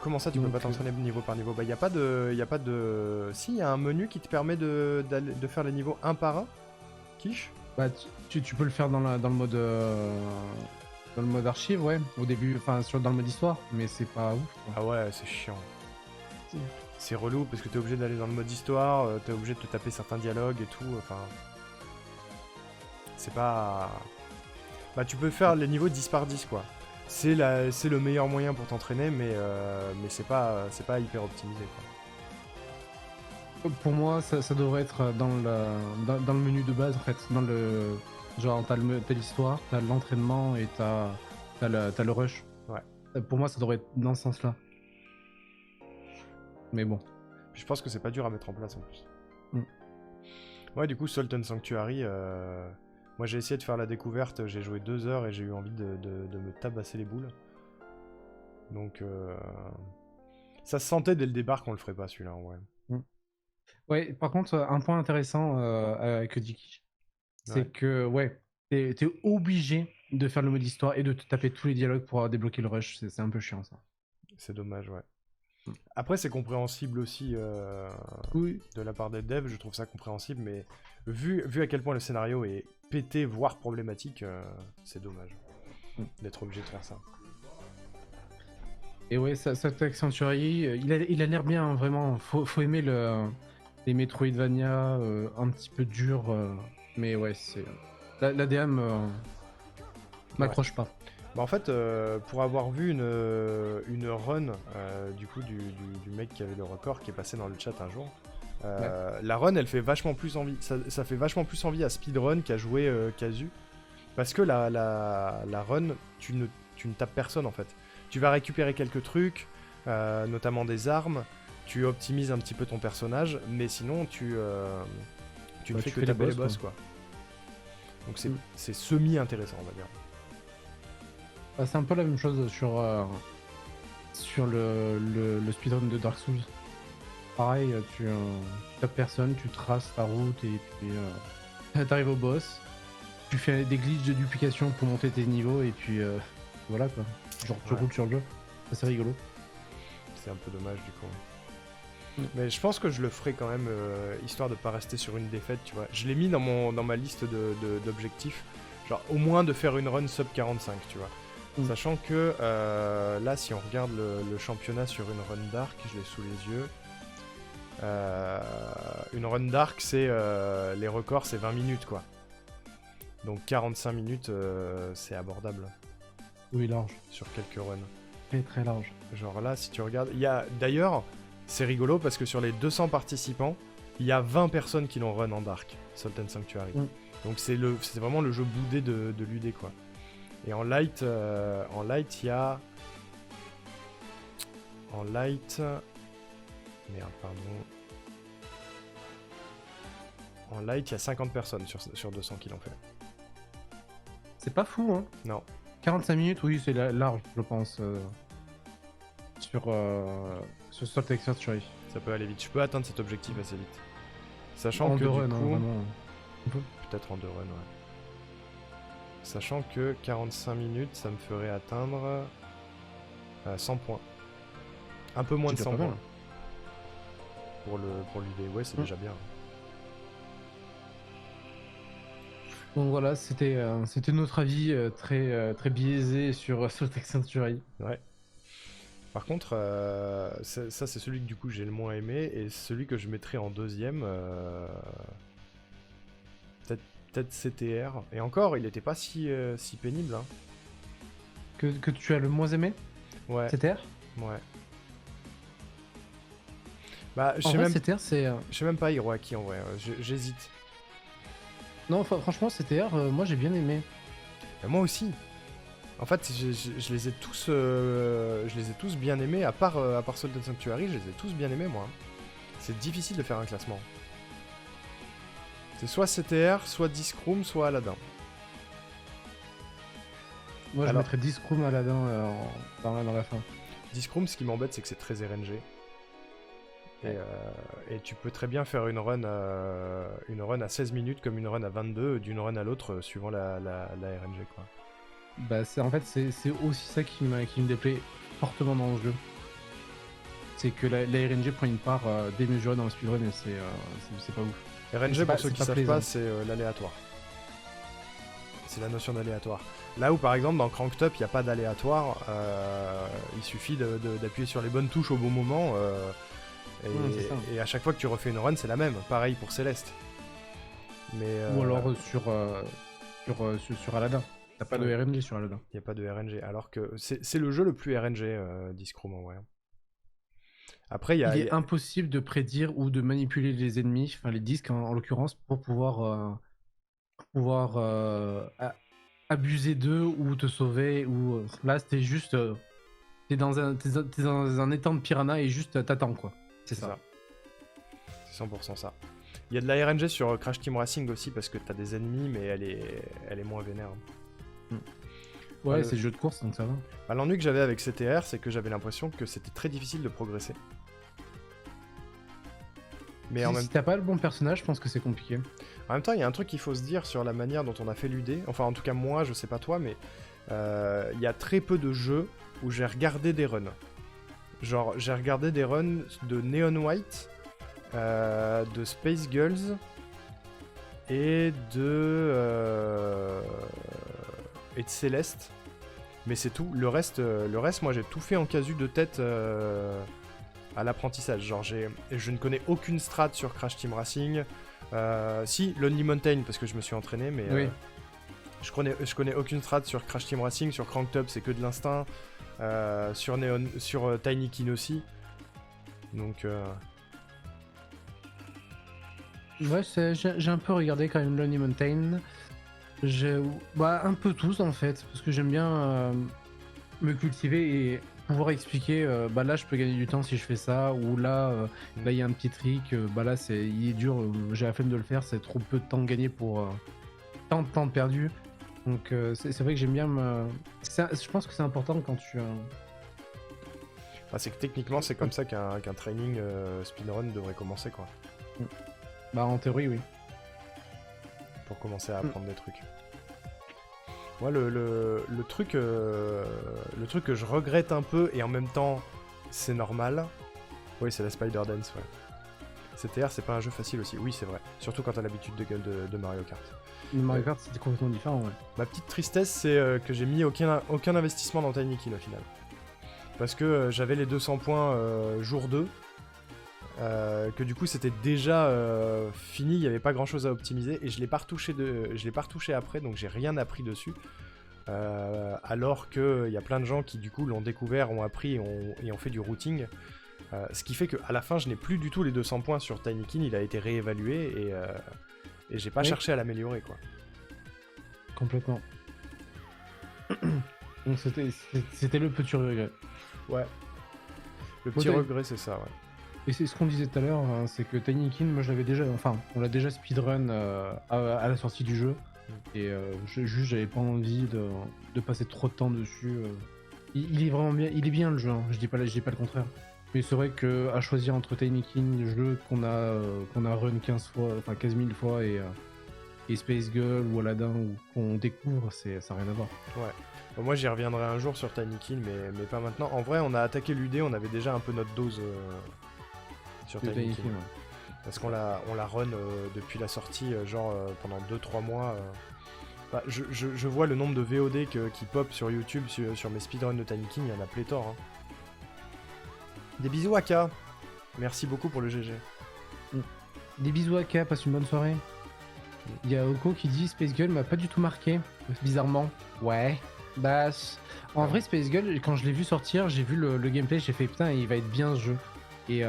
Comment ça, tu peux pas t'entraîner niveau par niveau? Bah, y a pas de... Si, il y a un menu qui te permet de faire les niveaux un par un. Quiche. Bah, tu peux le faire dans le mode... Dans le mode archive, ouais, au début, enfin dans le mode histoire, mais c'est pas ouf. Quoi. Ah ouais, c'est chiant. C'est relou parce que t'es obligé d'aller dans le mode histoire, t'es obligé de te taper certains dialogues et tout, enfin... C'est pas... Bah tu peux faire les niveaux 10 par 10 quoi. C'est le meilleur moyen pour t'entraîner, mais c'est pas hyper optimisé quoi. Pour moi, ça devrait être dans le menu de base en fait, dans le... Genre, t'as l'histoire, t'as l'entraînement et t'as le rush. Ouais. Pour moi, ça devrait être dans ce sens-là. Mais bon. Je pense que c'est pas dur à mettre en place en plus. Ouais, du coup, Salt and Sanctuary, moi j'ai essayé de faire la découverte, j'ai joué 2 heures et j'ai eu envie de me tabasser les boules. Donc, ça se sentait dès le départ qu'on le ferait pas celui-là, ouais. Ouais, par contre, un point intéressant que dit Kish, c'est que, ouais, t'es obligé de faire le mode histoire et de te taper tous les dialogues pour débloquer le rush. C'est un peu chiant ça. C'est dommage, ouais. Mm. Après, c'est compréhensible aussi Oui. de la part des devs, je trouve ça compréhensible, mais vu à quel point le scénario est pété, voire problématique, c'est dommage d'être obligé de faire ça. Et ouais, cette Sanctuary, il a l'air bien, hein, vraiment. Faut aimer les Metroidvania un petit peu durs. Mais ouais, c'est. La DM m'accroche pas. Bah en fait, pour avoir vu une run du coup du mec qui avait le record qui est passé dans le chat un jour, la run elle fait vachement plus envie. Ça fait vachement plus envie à speedrun qu'à jouer casu. Parce que la run, tu ne tapes personne en fait. Tu vas récupérer quelques trucs, notamment des armes, tu optimises un petit peu ton personnage, mais sinon tu ne fais que taper les boss quoi. Donc c'est semi-intéressant on va dire. C'est un peu la même chose sur le speedrun de Dark Souls. Pareil, tu tapes personne, tu traces ta route et puis t'arrives au boss. Tu fais des glitches de duplication pour monter tes niveaux et puis voilà quoi. Genre tu roules sur le jeu. C'est rigolo. C'est un peu dommage du coup. Mais je pense que je le ferai quand même, histoire de pas rester sur une défaite, tu vois. Je l'ai mis dans ma liste d'objectifs, genre au moins de faire une run sub 45, tu vois. Sachant que là, si on regarde le championnat sur une run dark, je l'ai sous les yeux. Une run dark, c'est les records, c'est 20 minutes quoi. Donc 45 minutes, c'est abordable. Oui, large. Sur quelques runs. Très très large. Genre là, si tu regardes, il y a d'ailleurs, c'est rigolo parce que sur les 200 participants, il y a 20 personnes qui l'ont run en dark, Salt and Sanctuary. Donc c'est vraiment le jeu boudé de l'UD quoi. Et en light, il y a... En light... Merde, pardon. En light, il y a 50 personnes sur 200 qui l'ont fait. C'est pas fou, hein. Non. 45 minutes, oui, c'est large, je pense. Sur Salt and Sanctuary. Ça peut aller vite. Je peux atteindre cet objectif assez vite. Sachant en que deux du runs, coup... hein, vraiment. Peut-être en 2 runs, ouais. Sachant que 45 minutes, ça me ferait atteindre 100 points. Un peu moins de 100 points. Pour l'UD, ouais, c'est déjà bien. Donc voilà, c'était notre avis très biaisé sur Salt and Sanctuary. Ouais. Par contre, ça c'est celui que du coup j'ai le moins aimé, et celui que je mettrais en deuxième, peut-être CTR. Et encore, il était pas si pénible. Hein. Que tu as le moins aimé? Ouais. CTR? Ouais. Bah, je sais même pas Hiroaki en vrai, j'hésite. Non, franchement, CTR, moi j'ai bien aimé. Et moi aussi. En fait, je les ai tous bien aimés, à part Salt and Sanctuary, je les ai tous bien aimés moi. C'est difficile de faire un classement. C'est soit CTR, soit Disc Room, soit Aladdin. Moi je mettrais Disc Room, Aladdin dans la fin. Disc Room, ce qui m'embête, c'est que c'est très RNG. Et tu peux très bien faire une run à 16 minutes comme une run à 22, d'une run à l'autre, suivant la RNG quoi. Bah c'est aussi ça qui me déplaît fortement dans le jeu. C'est que la RNG prend une part démesurée dans le speedrun et c'est pas ouf. RNG, pour ceux qui savent pas, c'est l'aléatoire. C'est la notion d'aléatoire. Là où par exemple dans Cranked Up il n'y a pas d'aléatoire, il suffit d'appuyer sur les bonnes touches au bon moment, et à chaque fois que tu refais une run c'est la même. Pareil pour Céleste. Ou alors sur Aladdin. T'as pas de RNG sur Aladdin. Il n'y a pas de RNG, alors que c'est le jeu le plus RNG, Disc Room en vrai. Après, il est impossible de prédire ou de manipuler les ennemis, enfin les disques en l'occurrence, pour pouvoir abuser d'eux ou te sauver. Ou là, t'es juste, t'es dans un étang de piranha et juste t'attends quoi. C'est ça. C'est 100% ça. Il y a de la RNG sur Crash Team Racing aussi parce que t'as des ennemis, mais elle est moins vénère. Ouais, c'est le jeu de course donc ça va. Bah, l'ennui que j'avais avec CTR, c'est que j'avais l'impression que c'était très difficile de progresser. Mais Si t'as pas le bon personnage, je pense que c'est compliqué. En même temps, il y a un truc qu'il faut se dire sur la manière dont on a fait l'UD. Enfin, en tout cas, moi, je sais pas toi, mais il y a très peu de jeux où j'ai regardé des runs. Genre, j'ai regardé des runs de Neon White, de Space Girls et de Céleste. Mais c'est tout. Le reste, moi, j'ai tout fait en casu de tête à l'apprentissage. Genre, je ne connais aucune strat sur Crash Team Racing. Si, Lonely Mountain, parce que je me suis entraîné, mais Oui. je connais aucune strat sur Crash Team Racing. Sur Cranked Up, c'est que de l'instinct. Sur Tiny Kin aussi. Donc, Ouais, j'ai un peu regardé quand même Lonely Mountain. Un peu tous en fait, parce que j'aime bien me cultiver et pouvoir expliquer. Là, je peux gagner du temps si je fais ça, ou là, il y a un petit trick. Là, il est dur. J'ai la flemme de le faire. C'est trop peu de temps gagné pour tant de temps perdu. Donc, c'est vrai que j'aime bien je pense que c'est important quand tu. c'est que techniquement, c'est comme ça qu'un training speedrun devrait commencer, quoi. En théorie, oui. Pour commencer à apprendre des trucs. Moi, le truc que je regrette un peu, et en même temps, c'est normal. Oui, c'est la Spider Dance, ouais. CTR, c'est pas un jeu facile aussi. Oui, c'est vrai. Surtout quand t'as l'habitude de Mario Kart. Le Mario Kart, c'était complètement différent, ouais. Ma petite tristesse, c'est que j'ai mis aucun investissement dans Tiny Kin au final. Parce que j'avais les 200 points jour 2. Que du coup c'était déjà fini, il n'y avait pas grand chose à optimiser et je l'ai pas retouché après, donc j'ai rien appris dessus. Alors qu'il y a plein de gens qui du coup l'ont découvert, ont appris et ont fait du routing. Ce qui fait qu'à la fin je n'ai plus du tout les 200 points sur Tiny Kin, il a été réévalué et j'ai pas cherché à l'améliorer, quoi. Complètement. Donc c'était le petit regret. Ouais. Le petit regret, c'est ça, ouais. Et c'est ce qu'on disait tout à l'heure, hein, c'est que Tiny Kin, moi je l'avais déjà, on l'a déjà speedrun à la sortie du jeu. Et j'avais pas envie de passer trop de temps dessus. Il est vraiment bien, il est bien le jeu, hein, je dis pas le contraire. Mais c'est vrai que à choisir entre Tiny Kin, le jeu qu'on a run 15 000 fois et Space Girl ou Aladdin ou qu'on découvre, ça n'a rien à voir. Ouais. Bon, moi j'y reviendrai un jour sur Tiny Kin, mais pas maintenant. En vrai, on a attaqué l'UD, on avait déjà un peu notre dose sur Tiny Kin. Ouais. Parce qu'on l'a run depuis la sortie, pendant 2-3 mois. Je vois le nombre de VOD qui pop sur YouTube sur mes speedruns de Tiny Kin, il y en a pléthore. Hein. Des bisous à K. Merci beaucoup pour le GG. Des bisous à K, passe une bonne soirée. Il y a Oko qui dit Space Girl m'a pas du tout marqué, bizarrement. Ouais. En vrai, Space Girl, quand je l'ai vu sortir, j'ai vu le gameplay, j'ai fait putain, il va être bien ce jeu. Et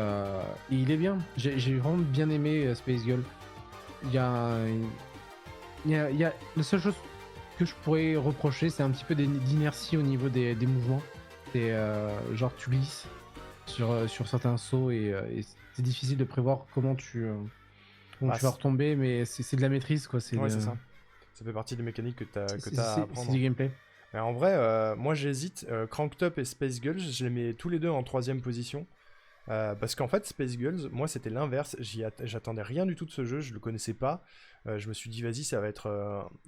il est bien. J'ai vraiment bien aimé Space Girl. Il y a la seule chose que je pourrais reprocher, c'est un petit peu d'inertie au niveau des mouvements. C'est genre tu glisses sur certains sauts et c'est difficile de prévoir comment tu vas retomber, mais c'est de la maîtrise, quoi. Ouais, c'est ça. Ça fait partie des mécaniques que t'as à apprendre. C'est du gameplay. Mais en vrai, moi j'hésite. Cranked Up et Space Girls, je les mets tous les deux en 3ème position. Parce qu'en fait, Space Girls, moi c'était l'inverse. J'attendais rien du tout de ce jeu, je le connaissais pas. Je me suis dit, vas-y, ça va être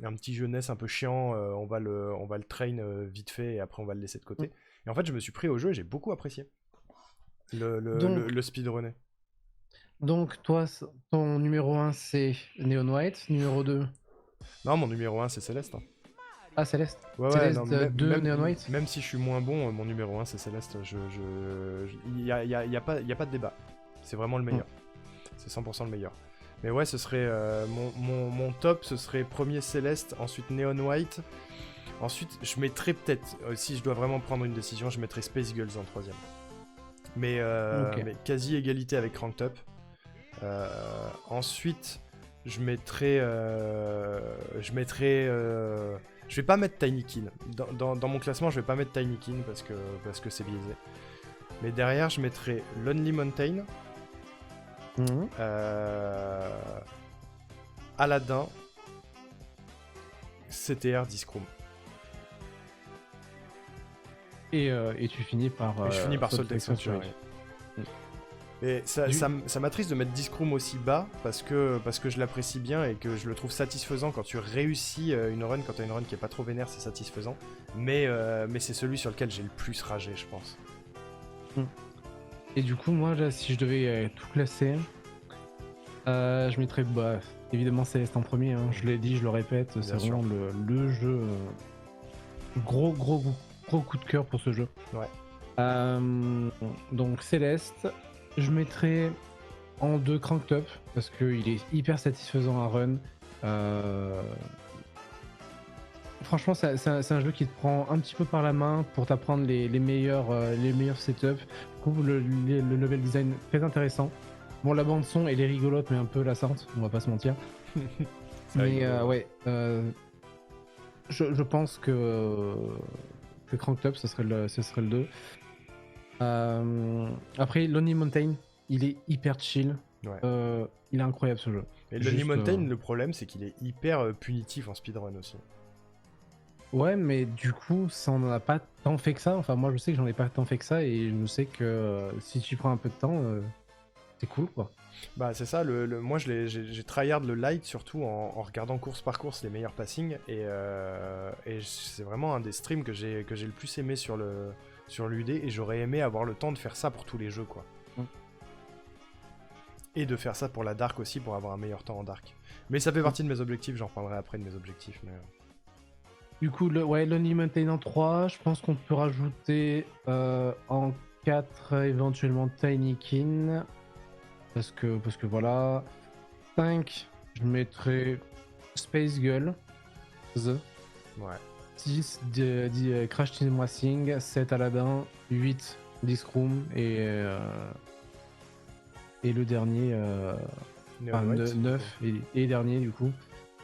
un petit jeunesse un peu chiant. On va le train vite fait et après on va le laisser de côté. Et en fait, je me suis pris au jeu et j'ai beaucoup apprécié le speedrunner. Donc, toi, ton numéro 1 c'est Neon White, numéro 2 Non, mon numéro 1 c'est Céleste. Hein. Ah, Céleste. Ouais, Céleste, non, 2 Neon White. Même si je suis moins bon, mon numéro 1 c'est Céleste. Il y a pas de débat. C'est vraiment le meilleur. C'est 100% le meilleur. Mais ouais, ce serait mon top, ce serait premier Céleste, ensuite Neon White. Ensuite, je mettrais peut-être, si je dois vraiment prendre une décision, je mettrais Space Girls en 3ème. Mais quasi égalité avec Cranked Up. Ensuite, je mettrais. Je vais pas mettre Tiny Kin. Dans mon classement, je vais pas mettre Tiny Kin parce que c'est biaisé. Mais derrière, je mettrais Lonely Mountain. Aladdin. CTR Discroom. Et tu finis par. je finis par Salt Extension. Et ça, Du- ça m'attriste de mettre Discroom aussi bas parce que je l'apprécie bien et que je le trouve satisfaisant quand tu réussis une run, quand t'as une run qui est pas trop vénère, c'est satisfaisant. Mais c'est celui sur lequel j'ai le plus ragé, je pense. Et du coup, moi, là, si je devais tout classer, je mettrais évidemment Céleste en premier. Hein. Je l'ai dit, je le répète, c'est Bien sûr. vraiment le jeu. Gros coup de cœur pour ce jeu. Ouais. Donc Céleste, je mettrais en 2 Cranked Up parce qu'il est hyper satisfaisant à run. Franchement, c'est un jeu qui te prend un petit peu par la main pour t'apprendre les meilleurs setups. Je trouve le level design très intéressant. Bon, la bande son, elle est rigolote, mais un peu lassante, on va pas se mentir. C'est Mais rigolo. ouais, je pense que Cranked Up, ce serait le 2. Après, Lonely Mountain, il est hyper chill. Ouais. Il est incroyable ce jeu. Et Lonely Juste, Mountain, le problème, c'est qu'il est hyper punitif en speedrun aussi. Ouais, mais du coup, ça on en a pas tant fait que ça. Enfin, moi, je sais que j'en ai pas tant fait que ça, et je sais que si tu prends un peu de temps, c'est cool, quoi. Bah c'est ça, moi j'ai tryhard le light surtout en regardant course par course les meilleurs passings et c'est vraiment un des streams que j'ai le plus aimé sur l'UD et j'aurais aimé avoir le temps de faire ça pour tous les jeux quoi. Et de faire ça pour la Dark aussi pour avoir un meilleur temps en Dark. Mais ça fait partie de mes objectifs, j'en reparlerai après de mes objectifs. Mais... Du coup, Lonely Mountain en 3, je pense qu'on peut rajouter en 4 éventuellement Tinykin. Parce que voilà. 5, je mettrais Space Girl. Ouais. 6, Crash Team Racing. 7, Aladdin. 8, Discroom. Et le dernier, Neon White, 9, et dernier du coup,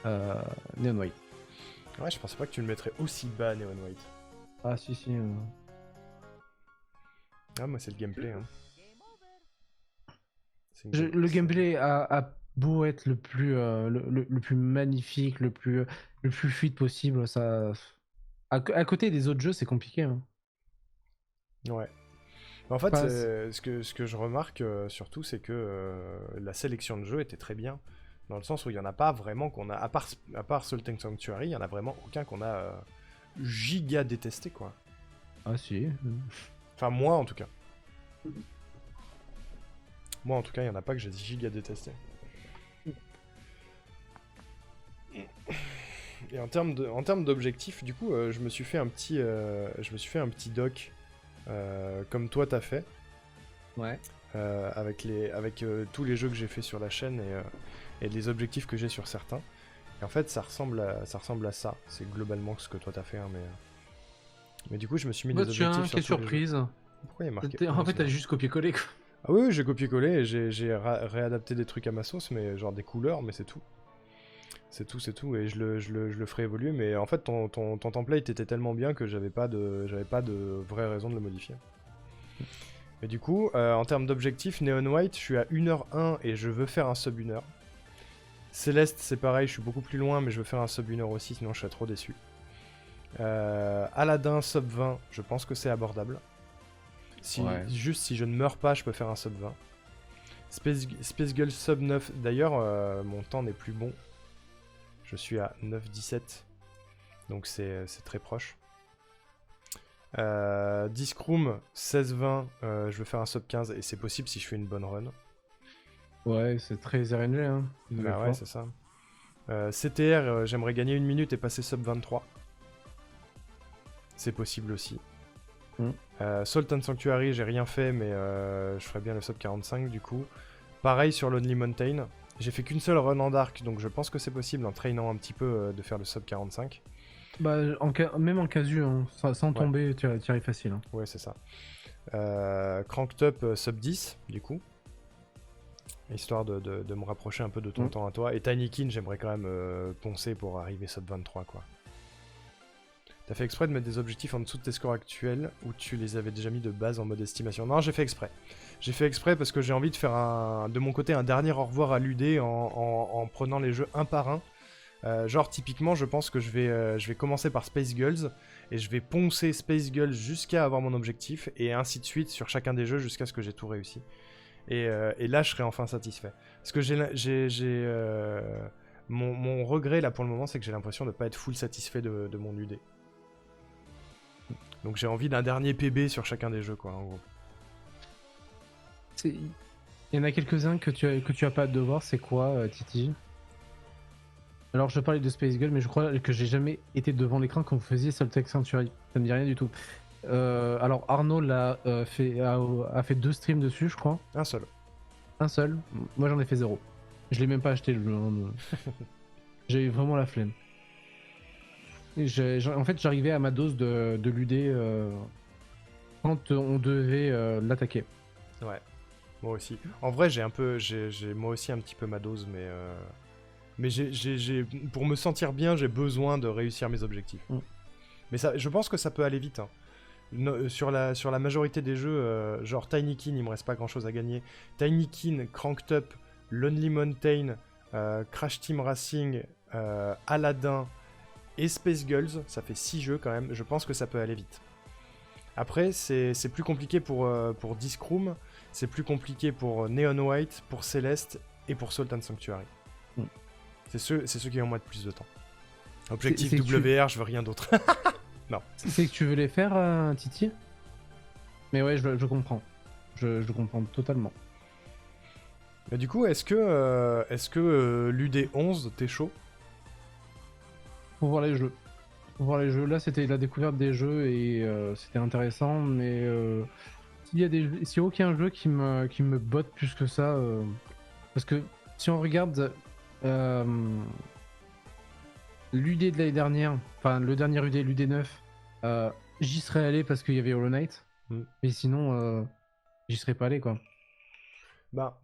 Neon White. Ouais, je pensais pas que tu le mettrais aussi bas, Neon White. Ah si. Ah, moi c'est le gameplay. Hein. Le gameplay a beau être le plus magnifique, le plus fluide possible, ça. À côté des autres jeux, c'est compliqué. Hein. Ouais. En fait, Pas- ce que je remarque surtout, c'est que la sélection de jeux était très bien. Dans le sens où il n'y en a pas vraiment qu'on a. À part Sultan Sanctuary, il n'y en a vraiment aucun qu'on a giga détesté, quoi. Ah si. Enfin, moi en tout cas. Moi en tout cas, il n'y en a pas que j'ai giga détesté. Et en termes d'objectifs, du coup, je me suis fait un petit doc comme toi t'as fait. Ouais. Avec tous les jeux que j'ai fait sur la chaîne et les objectifs que j'ai sur certains. Et en fait, ça ressemble à ça. C'est globalement ce que toi t'as fait, hein, mais du coup, je me suis mis des objectifs sur Quelle tous les jeux. surprise. Pourquoi il y a marqué En fait, 11, t'as là juste copié-collé quoi. Ah oui, j'ai copié-collé et j'ai réadapté des trucs à ma sauce, mais genre des couleurs, mais c'est tout. C'est tout, et je le ferai évoluer, mais en fait, ton template était tellement bien que j'avais pas de vraie raison de le modifier. Et du coup, en termes d'objectifs, Neon White, je suis à 1h01 et je veux faire un sub 1h. Céleste, c'est pareil, je suis beaucoup plus loin, mais je veux faire un sub 1h aussi, sinon je serais trop déçu. Aladdin, sub 20, je pense que c'est abordable. Juste si je ne meurs pas, je peux faire un sub 20. Space Girl sub 9, d'ailleurs, mon temps n'est plus bon. Je suis à 9,17, donc c'est très proche. Discroom 16-20, je veux faire un sub 15 et c'est possible si je fais une bonne run. Ouais, c'est très RNG hein. Bah ouais, c'est ça. CTR, j'aimerais gagner 1 minute et passer sub 23. C'est possible aussi. Sultan Sanctuary, j'ai rien fait, mais je ferais bien le sub 45 du coup. Pareil sur Lonely Mountain. J'ai fait qu'une seule run en Dark, donc je pense que c'est possible en traînant un petit peu de faire le sub 45. Bah, même en casu, hein, sans tomber, tu arrives facile. Hein. Ouais, c'est ça. Cranked Up sub 10, du coup. Histoire de me rapprocher un peu de ton temps à toi. Et Tinykin, j'aimerais quand même poncer pour arriver sub 23, quoi. T'as fait exprès de mettre des objectifs en dessous de tes scores actuels ou tu les avais déjà mis de base en mode estimation? Non, j'ai fait exprès. J'ai fait exprès parce que j'ai envie de faire de mon côté un dernier au revoir à l'UD en prenant les jeux un par un. Genre typiquement je pense que je vais commencer par Space Girls et je vais poncer Space Girls jusqu'à avoir mon objectif et ainsi de suite sur chacun des jeux jusqu'à ce que j'ai tout réussi. Et là, je serai enfin satisfait. Parce que mon regret là pour le moment, c'est que j'ai l'impression de pas être full satisfait de mon UD. Donc j'ai envie d'un dernier PB sur chacun des jeux, quoi, en gros. Il y en a quelques-uns que tu as pas hâte de voir, c'est quoi, Titi? Alors je parlais de Space Girl, mais je crois que j'ai jamais été devant l'écran quand vous faisiez Soltec Sanctuary. Ça me dit rien du tout. Alors Arnaud a fait 2 streams dessus, je crois. Un seul. Un seul. Moi j'en ai fait 0. Je l'ai même pas acheté le jeu. Hein. J'ai eu vraiment la flemme. En fait, j'arrivais à ma dose de l'UD quand on devait l'attaquer. Ouais. Moi aussi. En vrai, j'ai moi aussi un petit peu ma dose, mais pour me sentir bien, j'ai besoin de réussir mes objectifs. Mais ça, je pense que ça peut aller vite. Hein. Sur la majorité des jeux, genre Tinykin, il me reste pas grand chose à gagner. Tinykin, Cranked Up, Lonely Mountain, Crash Team Racing, Aladdin et Space Girls, ça fait 6 jeux quand même. Je pense que ça peut aller vite. Après, c'est plus compliqué pour Disc Room, c'est plus compliqué pour Neon White, pour Celeste et pour Salt and Sanctuary. C'est ceux qui ont moins de plus de temps. Objectif WR, je veux rien d'autre. Non. C'est que tu veux les faire, Titi? Mais ouais, je comprends. Je comprends totalement. Mais du coup, est-ce que l'UD11, t'es chaud? Faut voir les jeux. Là, c'était la découverte des jeux et c'était intéressant, mais s'il y a aucun jeu qui me botte plus que ça, parce que si on regarde l'UD de l'année dernière, enfin le dernier UD, l'UD9, j'y serais allé parce qu'il y avait Hollow Knight, mais sinon j'y serais pas allé, quoi. Bah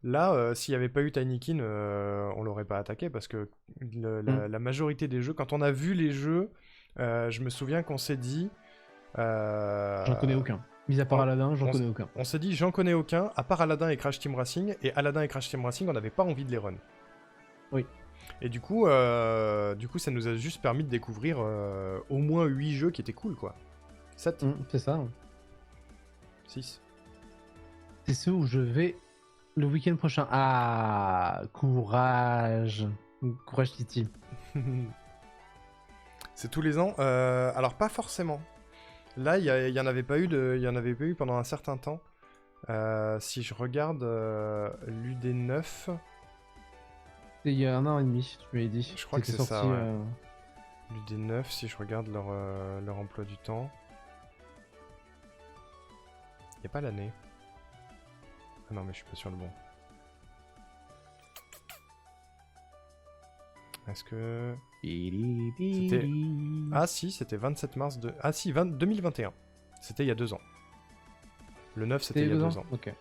là, s'il n'y avait pas eu Tinykin, on l'aurait pas attaqué parce que la majorité des jeux, quand on a vu les jeux, je me souviens qu'on s'est dit... J'en connais aucun. Mis à part Aladdin, j'en connais aucun. On s'est dit, j'en connais aucun, à part Aladdin et Crash Team Racing, et Aladdin et Crash Team Racing, on n'avait pas envie de les run. Oui. Et du coup, ça nous a juste permis de découvrir au moins 8 jeux qui étaient cool, quoi. 7. C'est ça. 6. C'est ceux où je vais le week-end prochain. Ah, courage. Courage, Titi. C'est tous les ans. Alors, pas forcément. Là, il y en avait pas eu pendant un certain temps. Si je regarde l'UD9... Il y a 1 an et demi, tu m'avais dit. Je crois que c'est sorti, ça, ouais. L'UD9, si je regarde leur emploi du temps... Il n'y a pas l'année. Ah non, mais je suis pas sur le bon. Est-ce que... C'était... Ah si, c'était 27 mars de... Ah si, 2021. C'était il y a 2 ans. Le 9, c'était il y a 2 ans. Ok.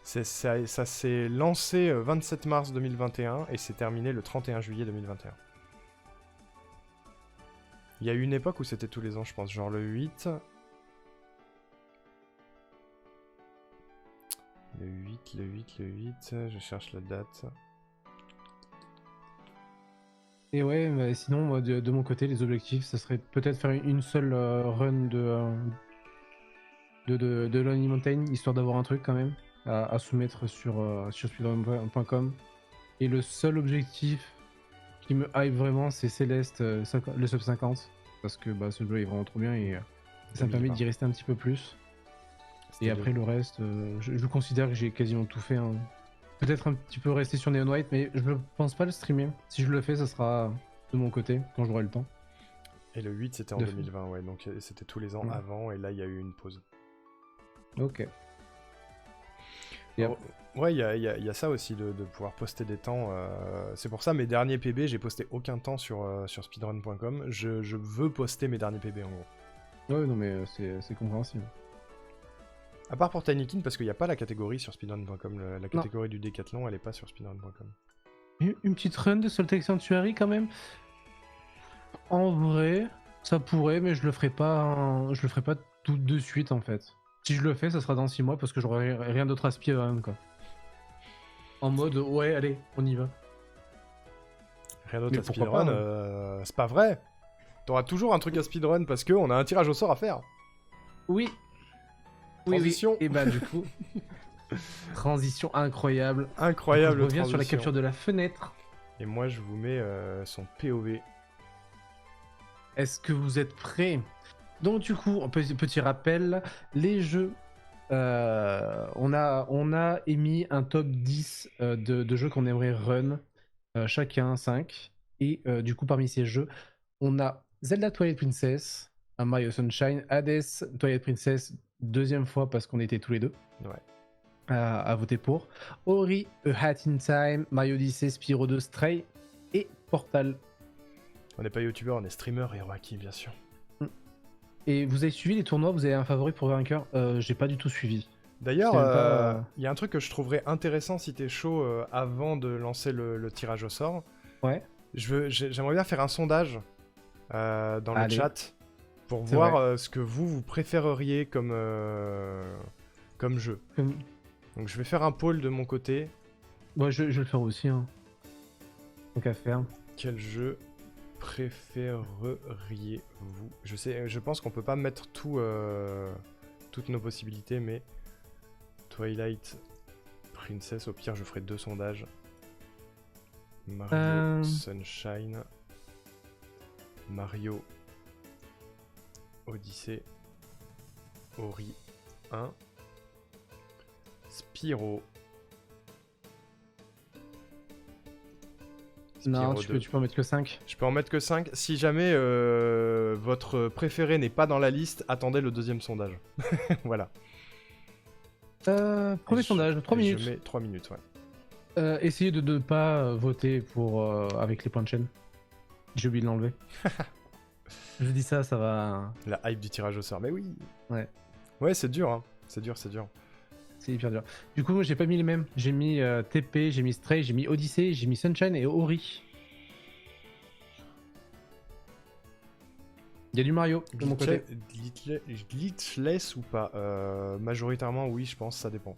Ça s'est lancé 27 mars 2021 et c'est terminé le 31 juillet 2021. Il y a eu une époque où c'était tous les ans, je pense, genre le 8... Le 8, je cherche la date. Et ouais, mais sinon, moi, de mon côté, les objectifs, ça serait peut-être faire une seule run de Lonely Mountain, histoire d'avoir un truc quand même à soumettre sur speedrun.com. Et le seul objectif qui me hype vraiment, c'est Céleste, le sub 50, parce que ce jeu est vraiment trop bien et ça me permet d'y rester un petit peu plus. Et après le reste, je considère que j'ai quasiment tout fait. Hein. Peut-être un petit peu rester sur Neon White, mais je ne pense pas le streamer. Si je le fais, ça sera de mon côté, quand j'aurai le temps. Et le 8, c'était en 2020, ouais, donc c'était tous les ans avant, et là, il y a eu une pause. Ok. Ouais, il y a ça aussi, de pouvoir poster des temps. C'est pour ça, mes derniers PB, j'ai posté aucun temps sur speedrun.com. Je veux poster mes derniers PB, en gros. Ouais, non, mais c'est compréhensible. À part pour Tinykin, parce qu'il n'y a pas la catégorie sur speedrun.com. La catégorie du décathlon, elle est pas sur speedrun.com. Une petite run de Soltec Sanctuary quand même. En vrai, ça pourrait, mais je le ferai pas tout de suite en fait. Si je le fais, ça sera dans 6 mois parce que j'aurai rien d'autre à speedrun, quoi. En mode, ouais, allez, on y va. Rien d'autre à speedrun, c'est pas vrai. T'auras toujours un truc à speedrun parce qu'on a un tirage au sort à faire. Oui. Transition. Et bah du coup, transition incroyable. Incroyable On revient sur la transition. capture de la fenêtre. Et moi, je vous mets son POV. Est-ce que vous êtes prêts? Donc du coup, petit rappel, les jeux, on a émis un top 10 de jeux qu'on aimerait run, chacun 5. Et du coup, parmi ces jeux, on a Zelda Twilight Princess, un Mario Sunshine, Hades, Twilight Princess, deuxième fois parce qu'on était tous les deux Ouais. à voter pour, Ori, A Hat in Time, Mario Odyssey, Spyro 2, Stray et Portal. On n'est pas youtubeur, on est streamer et Rocky, bien sûr. Et vous avez suivi les tournois, vous avez un favori pour vainqueur? J'ai pas du tout suivi. D'ailleurs, C'est même pas- il y a un truc que je trouverais intéressant si t'es chaud avant de lancer le tirage au sort. Ouais. J'aimerais bien faire un sondage dans le Allez. chat pour C'est voir ce que vous préféreriez comme jeu. Comme- Donc je vais faire un poll de mon côté. Ouais, je vais le faire aussi. Hein. Donc à faire. Quel jeu préféreriez-vous? Je pense qu'on peut pas mettre toutes nos possibilités, mais Twilight Princess, au pire je ferai 2 sondages. Mario Sunshine, Mario Odyssey, Ori 1, Spyro. Non, Spyro 2. tu peux en mettre que 5. Je peux en mettre que 5. Si jamais votre préféré n'est pas dans la liste, attendez le deuxième sondage. Voilà. Premier sondage, 3 minutes. Je mets 3 minutes, ouais. Essayez de ne pas voter pour avec les points de chaîne. J'ai oublié de l'enlever. Je vous dis ça, ça va. La hype du tirage au sort, mais oui. Ouais. Ouais, c'est dur, hein. C'est dur. C'est hyper dur. Du coup, moi, j'ai pas mis les mêmes. J'ai mis TP, j'ai mis Stray, j'ai mis Odyssey, j'ai mis Sunshine et Ori. Il y a du Mario de mon côté. Glitchless ou pas majoritairement, oui, je pense, ça dépend.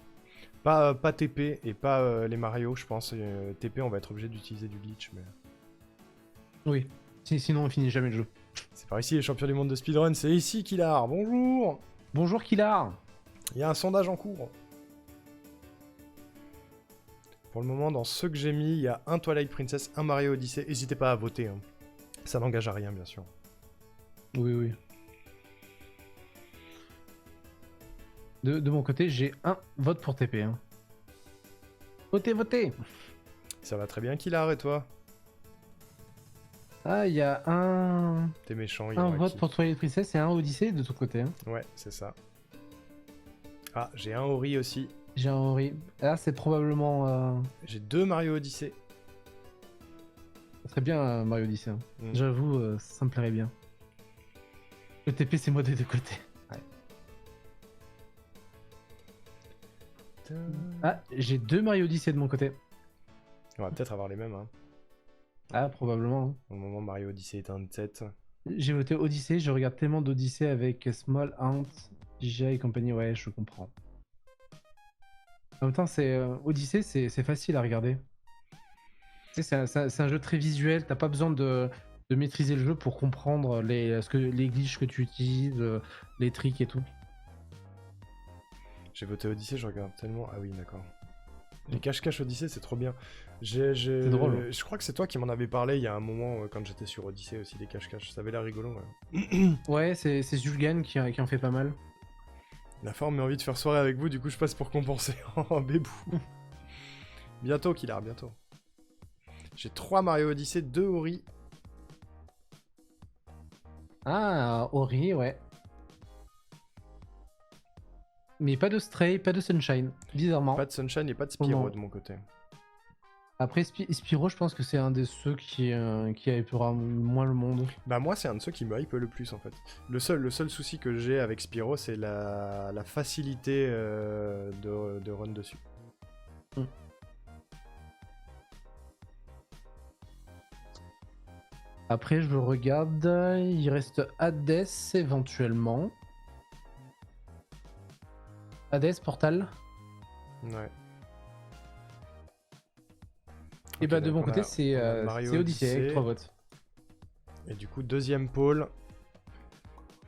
Pas TP et pas les Mario, je pense. TP, on va être obligé d'utiliser du glitch, mais... Oui. Sinon, on finit jamais le jeu. C'est par ici, les champions du monde de speedrun, c'est ici Kilar. Bonjour. Bonjour Kilar. Il y a un sondage en cours. Pour le moment, dans ceux que j'ai mis, il y a un Twilight Princess, un Mario Odyssey. N'hésitez pas à voter. Hein. Ça n'engage à rien, bien sûr. Oui. De mon côté, j'ai un vote pour TP. Hein. Votez. Ça va très bien, Kilar, et toi? Ah, il y a un T'es méchant, il y un aura vote qui pour Twilight Princess et un Odyssey de ton côté. Hein. Ouais, c'est ça. Ah, j'ai un Ori aussi. J'ai un Ori. Là, c'est probablement... J'ai 2 Mario Odyssey. Ça serait bien Mario Odyssey. Hein. Mm. J'avoue, ça me plairait bien. Le TP, c'est moi des deux côtés. Ah, j'ai 2 Mario Odyssey de mon côté. On va peut-être avoir les mêmes. Hein. Ah, probablement. Hein. Au moment, Mario Odyssey est un de tête. J'ai voté Odyssey, je regarde tellement d'Odyssey avec Small Ant, DJ et compagnie, ouais, je comprends. En même temps, Odyssey, c'est facile à regarder. Tu sais, c'est un jeu très visuel, t'as pas besoin de maîtriser le jeu pour comprendre les glitches que tu utilises, les tricks et tout. J'ai voté Odyssey, je regarde tellement... Ah oui, d'accord. Les cache-cache Odyssey, c'est trop bien. C'est drôle. Je crois que c'est toi qui m'en avais parlé il y a un moment quand j'étais sur Odyssey aussi, les cache-cache. Ça avait l'air rigolo, ouais. Ouais, c'est Zulgan qui en fait pas mal. La forme met envie de faire soirée avec vous, du coup je passe pour compenser. Oh, bébou. Bientôt, Kilar, bientôt. J'ai 3 Mario Odyssey, 2 Ori. Ah, Ori, ouais. Mais pas de Stray, pas de Sunshine, bizarrement. Pas de Sunshine et pas de Spyro non. de mon côté. Après, Spyro, je pense que c'est un des ceux qui hypera moins le monde. Bah moi c'est un de ceux qui me hype le plus en fait. Le seul souci que j'ai avec Spyro c'est la facilité de run dessus. Après, je regarde, il reste Hades éventuellement. Hades, Portal. Ouais. Et Ok, bah de donc mon on côté, a c'est Mario Odyssey avec 3 votes. Et du coup deuxième pôle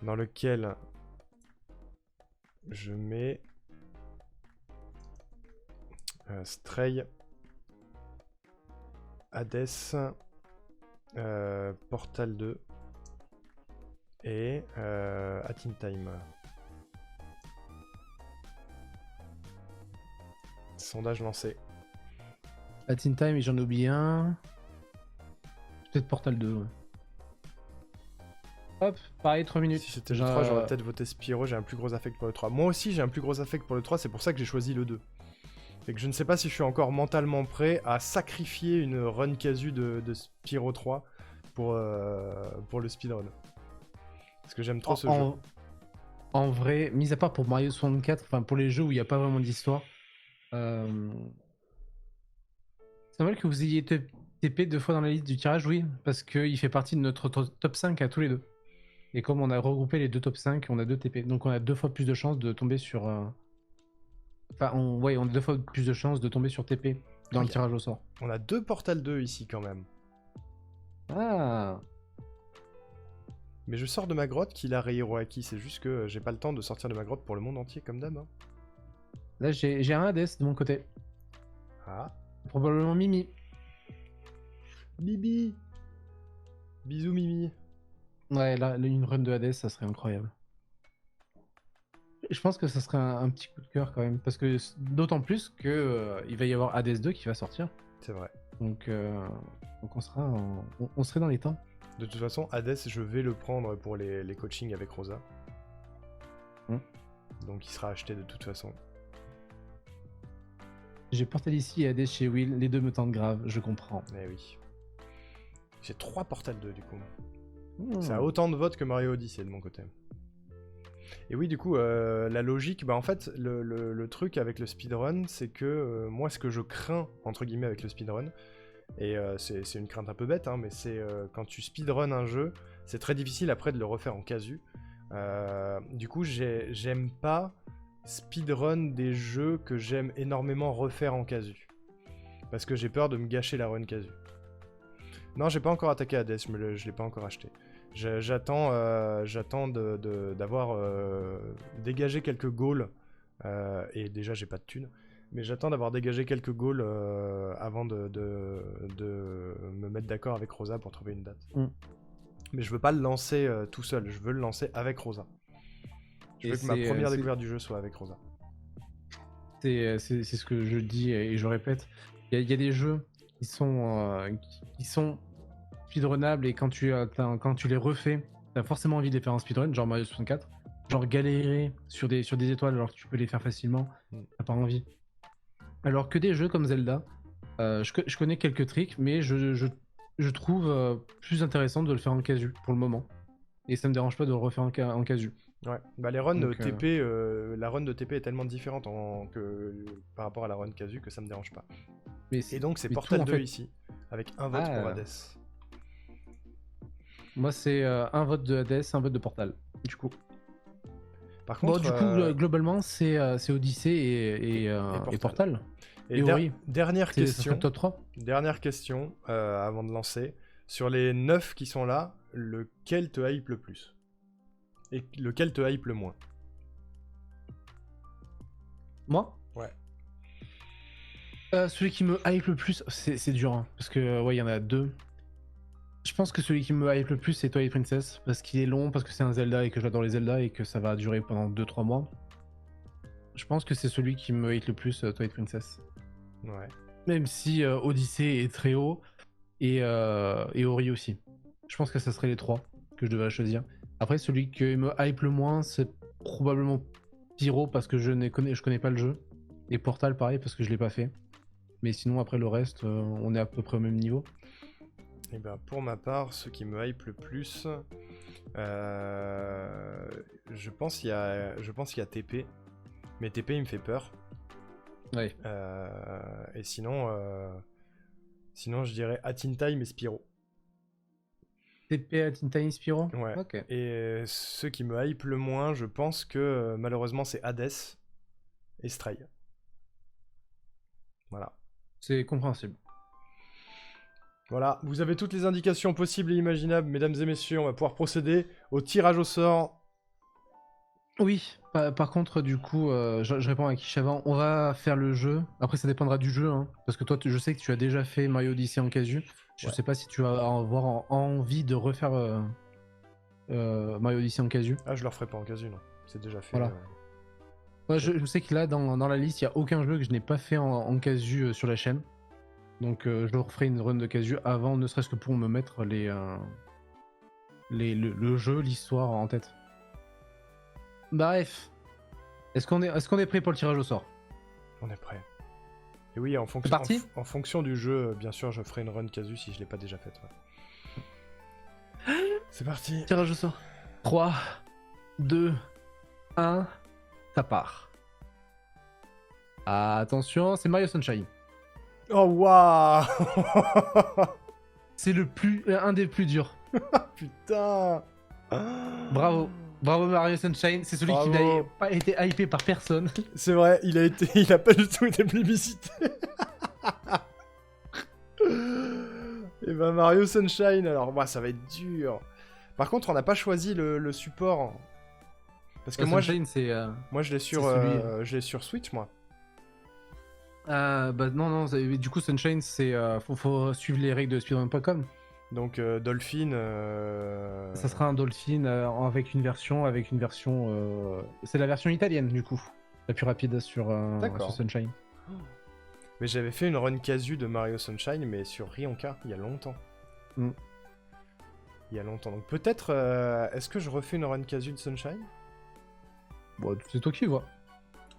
dans lequel je mets Stray, Hades, Portal 2 et At in Time. Sondage lancé. At in Time, et j'en ai oublié un. Peut-être Portal 2. Ouais. Hop, pareil, 3 minutes. Si c'était le 3, j'aurais peut-être voté Spyro, j'ai un plus gros affect pour le 3. Moi aussi, j'ai un plus gros affect pour le 3, c'est pour ça que j'ai choisi le 2. Et que je ne sais pas si je suis encore mentalement prêt à sacrifier une run casu de Spyro 3 pour le speedrun. Parce que j'aime trop ce jeu. En vrai, mis à part pour Mario 64, enfin pour les jeux où il n'y a pas vraiment d'histoire, c'est normal que vous ayez TP 2 fois dans la liste du tirage, oui, parce qu'il fait partie de notre top 5 à tous les deux. Et comme on a regroupé les deux top 5, on a 2 TP. Donc on a 2 fois plus de chances de tomber sur... Enfin, on a 2 fois plus de chances de tomber sur TP dans le tirage au sort. On a 2 Portal 2 ici quand même. Ah. Mais je sors de ma grotte qu'il a Hiroaki, c'est juste que j'ai pas le temps de sortir de ma grotte pour le monde entier comme d'hab. Hein. Là j'ai un Hades de mon côté. Ah. Probablement Mimi. Bibi. Bisous Mimi. Ouais, là, une run de Hades, ça serait incroyable. Je pense que ça serait un petit coup de cœur quand même, parce que d'autant plus que il va y avoir Hades 2 qui va sortir. C'est vrai. Donc on serait dans les temps. De toute façon, Hades, je vais le prendre pour les coachings avec Rosa. Donc il sera acheté de toute façon. J'ai Portal ici et Hades chez Will, les deux me tentent grave, je comprends. Eh oui. J'ai 3 Portal 2 du coup. Ça a autant de votes que Mario Odyssey de mon côté. Et oui, du coup, la logique, bah en fait, le truc avec le speedrun, c'est que moi, ce que je crains, entre guillemets, avec le speedrun, et c'est une crainte un peu bête, hein, mais c'est quand tu speedrun un jeu, c'est très difficile après de le refaire en casu. Du coup, j'aime pas speedrun des jeux que j'aime énormément refaire en casu. Parce que j'ai peur de me gâcher la run casu. Non, j'ai pas encore attaqué Hades, je l'ai pas encore acheté. J'attends d'avoir dégagé quelques goals, et déjà j'ai pas de thunes, mais j'attends d'avoir dégagé quelques goals avant de me mettre d'accord avec Rosa pour trouver une date. Mais je veux pas le lancer tout seul, je veux le lancer avec Rosa. Je veux que ma première découverte du jeu soit avec Rosa. C'est ce que je dis et je répète, il y a des jeux qui sont speedrunables et quand tu les refais, t'as forcément envie de les faire en speedrun, genre Mario 64. Genre galérer sur des étoiles alors que tu peux les faire facilement, t'as pas envie. Alors que des jeux comme Zelda, je connais quelques tricks, mais je trouve plus intéressant de le faire en casu pour le moment. Et ça me dérange pas de le refaire en casu. Ouais, bah les runs de TP, la run de TP est tellement différente par rapport à la run casu que ça me dérange pas. Et donc c'est Portal 2 ici, avec un vote pour Hades. Moi c'est un vote de Hades, un vote de Portal, du coup. Par contre, du coup, globalement, c'est Odyssey et Portal. Et dernière question. Top 3. Dernière question, avant de lancer. Sur les 9 qui sont là, lequel te hype le plus? Et lequel te hype le moins? Moi? Ouais. Celui qui me hype le plus, c'est dur, hein, parce que ouais, il y en a 2. Je pense que celui qui me hype le plus, c'est Twilight Princess, parce qu'il est long, parce que c'est un Zelda et que j'adore les Zelda et que ça va durer pendant 2-3 mois. Je pense que c'est celui qui me hype le plus, Twilight Princess. Ouais. Même si Odyssey est très haut et Ori aussi. Je pense que ça serait les 3 que je devrais choisir. Après, celui qui me hype le moins, c'est probablement Pyro, parce que je connais pas le jeu. Et Portal, pareil, parce que je l'ai pas fait. Mais sinon, après le reste, on est à peu près au même niveau. Et ben pour ma part, ce qui me hype le plus, je pense qu'il y a TP, mais TP il me fait peur. Ouais. Et sinon je dirais At in Time et Spyro. TP, At in Time, Spyro. Ouais. Okay. Et ce qui me hype le moins, je pense que malheureusement c'est Hades et Stray. Voilà. C'est compréhensible. Voilà, vous avez toutes les indications possibles et imaginables, mesdames et messieurs, on va pouvoir procéder au tirage au sort Oui, par contre, du coup, je réponds à Kish avant. On va faire le jeu. Après, ça dépendra du jeu. Hein, parce que toi, je sais que tu as déjà fait Mario Odyssey en casu. Je Ouais. sais pas si tu vas avoir envie de refaire Mario Odyssey en casu. Ah, je le referai pas en casu, non. C'est déjà fait. Voilà. Moi, je sais que là, dans la liste, il n'y a aucun jeu que je n'ai pas fait en casu sur la chaîne. Donc, je referai une run de casu avant, ne serait-ce que pour me mettre le jeu, l'histoire en tête. Bref. Est-ce qu'on est prêt pour le tirage au sort? On est prêt. Et oui, C'est parti en fonction du jeu, bien sûr, je ferai une run casu si je l'ai pas déjà faite. Ouais. C'est parti. Tirage au sort. 3, 2, 1, ça part. Attention, c'est Mario Sunshine. Oh waouh. C'est un des plus durs. Putain. Bravo. Bravo Mario Sunshine, c'est celui qui Bravo. n'a pas été hypé par personne. C'est vrai, il a pas du tout été plébiscité. Et ben Mario Sunshine, alors moi ça va être dur. Par contre, on n'a pas choisi le support. Parce que moi, Sunshine, c'est. je l'ai sur, celui- je l'ai sur Switch, moi. Bah non, du coup Sunshine, c'est. Faut suivre les règles de speedrun.com. Donc Dolphin. Ça sera un Dolphin avec une version. C'est la version italienne du coup. La plus rapide sur D'accord. Sunshine. Mais j'avais fait une run casu de Mario Sunshine, mais sur Rionka, il y a longtemps. Mm. Il y a longtemps. Donc peut-être, est-ce que je refais une run casu de Sunshine? Bon, c'est toi qui vois.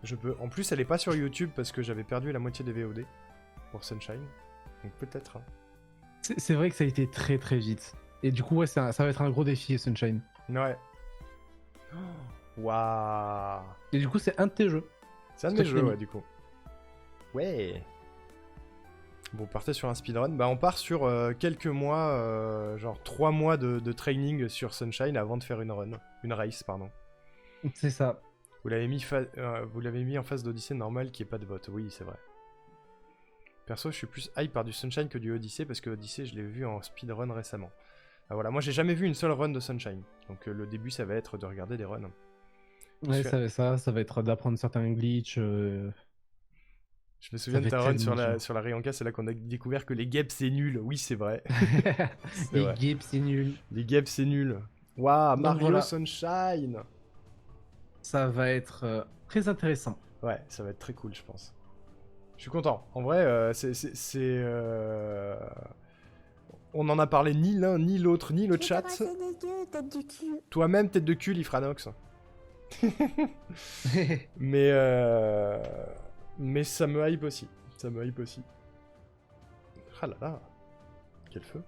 Je peux. En plus, elle est pas sur YouTube parce que j'avais perdu la moitié des VOD pour Sunshine. Donc peut-être. Hein. C'est vrai que ça a été très très vite. Et du coup, ouais, ça va être un gros défi, Sunshine. Ouais. Waouh. Et du coup, c'est un de tes jeux. C'est un de C'est mes toi qui jeux, l'as ouais, du coup. Ouais. Bon, partez sur un speedrun. Bah, on part sur quelques mois, genre 3 mois de training sur Sunshine avant de faire une run. Une race, pardon. C'est ça. Vous l'avez mis en face d'Odyssey normal qui est pas de vote. Oui, c'est vrai. Perso, je suis plus hype par du Sunshine que du Odyssey parce que Odyssey, je l'ai vu en speedrun récemment. Ah, voilà, moi j'ai jamais vu une seule run de Sunshine. Donc le début, ça va être de regarder des runs. Ouais, Je ça va être d'apprendre certains glitches. Je me souviens Ça de ta fait run tellement sur la Rionka, c'est là qu'on a découvert que les guêpes c'est nul. Oui, c'est vrai. C'est Les vrai. gips, c'est nul. Les guêpes c'est nul. Waouh, Donc Mario voilà. Sunshine. Ça va être très intéressant. Ouais, ça va être très cool, je pense. Je suis content. En vrai, on en a parlé ni l'un, ni l'autre, ni le chat. Toi-même, tête de cul, Ifranox. Mais ça me hype aussi. Ça me hype aussi. Ah là là. Quel feu.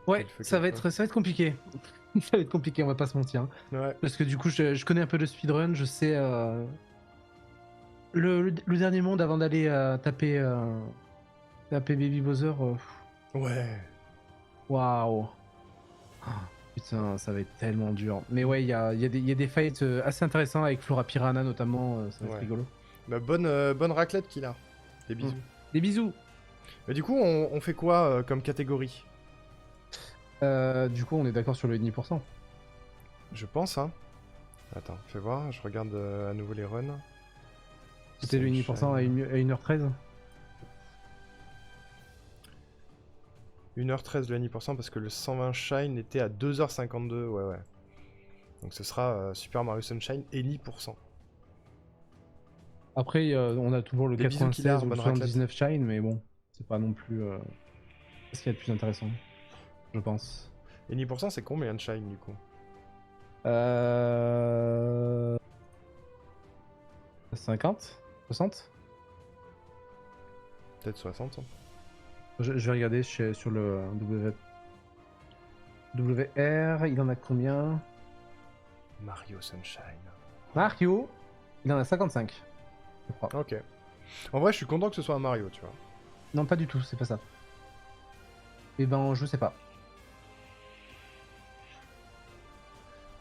Ouais, Quel feu, ça quel va feu. être compliqué. Ça va être compliqué, on va pas se mentir. Ouais. Parce que du coup, je connais un peu le speedrun, je sais le dernier monde avant d'aller taper Baby Bowser. Ouais. Waouh. Ah, putain, ça va être tellement dur. Mais ouais, il y a des fights assez intéressants avec Flora Piranha notamment, ça va être Ouais. rigolo. Bah, bonne raclette qu'il a. Des bisous. Des bisous. Mais du coup, on fait quoi comme catégorie? Du coup, on est d'accord sur le 1,5%. Je pense, hein. Attends, fais voir, je regarde à nouveau les runs. C'était le 1,5% à 1h13. 1h13 le 1% parce que le 120 Shine était à 2h52, ouais. Donc ce sera Super Mario Sunshine et 10%. Après, on a toujours le Des bisous, 96 Killer, ou le bonne 79 Shine, mais bon, c'est pas non plus ce qu'il y a de plus intéressant, je pense. Et 10% c'est combien de Shine du coup? 50 60 Peut-être 60. Hein. je vais regarder sur le WR, il en a combien? Mario Sunshine. Mario, il en a 55, je crois. Ok. En vrai, je suis content que ce soit un Mario, tu vois. Non, pas du tout, c'est pas ça. Eh ben, je sais pas.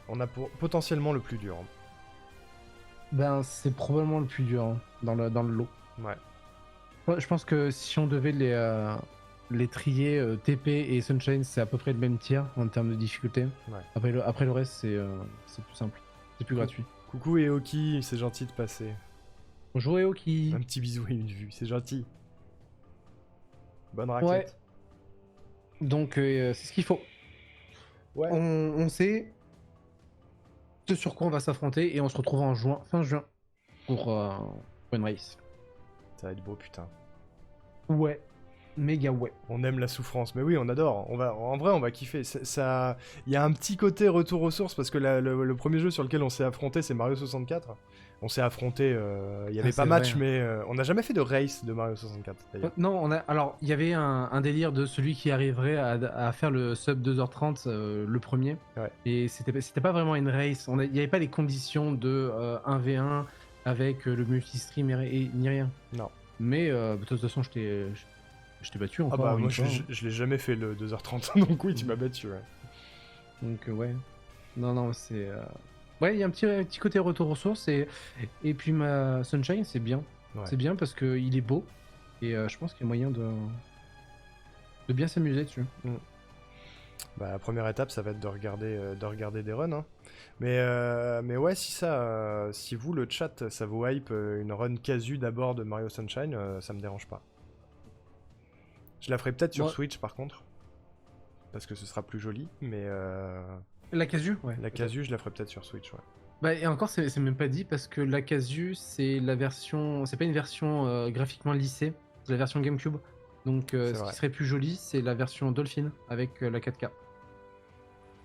On a potentiellement le plus dur. Hein. Ben, c'est probablement le plus dur hein, dans le lot. Ouais. Ouais, je pense que si on devait les trier TP et Sunshine, c'est à peu près le même tiers en termes de difficulté. Ouais. Après le reste, c'est plus simple. C'est plus gratuit. Coucou Eoki, c'est gentil de passer. Bonjour Eoki. Un petit bisou et une vue, c'est gentil. Bonne Ouais. raquette. Donc, c'est ce qu'il faut. Ouais. On sait ce sur quoi on va s'affronter et on se retrouve en fin juin, pour une race. Ça va être beau, putain. Ouais. Méga ouais. On aime la souffrance, mais oui, on adore. En vrai, on va kiffer. Ça, il y a un petit côté retour aux sources parce que le premier jeu sur lequel on s'est affronté, c'est Mario 64. On s'est affronté, il y avait pas c'est match, vrai. mais on n'a jamais fait de race de Mario 64 d'ailleurs. Non, alors il y avait un délire de celui qui arriverait à faire le sub 2h30, le premier. Ouais. Et c'était pas vraiment une race. Il n'y avait pas les conditions de 1v1 avec le multi-stream et ni rien. Non. Mais de toute façon, je t'ai battu encore. Ah bah une moi fois. je l'ai jamais fait le 2h30, donc oui, tu m'as battu, ouais. Donc ouais. Non, c'est... Ouais, il y a un petit côté retour aux sources et puis ma Sunshine, c'est bien. Ouais. C'est bien parce qu'il est beau et je pense qu'il y a moyen de bien s'amuser dessus. Bah, la première étape, ça va être de regarder des runs. Hein. Mais ouais, si vous, le chat, ça vous hype une run casu d'abord de Mario Sunshine, ça me dérange pas. Je la ferai peut-être sur Moi- Switch par contre. Parce que ce sera plus joli, mais La casu, ouais. la casu, je la ferai peut-être sur Switch, ouais. Bah, et encore, c'est même pas dit parce que la casu, c'est la version. C'est pas une version graphiquement lissée, c'est la version GameCube. Donc, C'est ce vrai. qui serait plus joli, c'est la version Dolphin avec la 4K.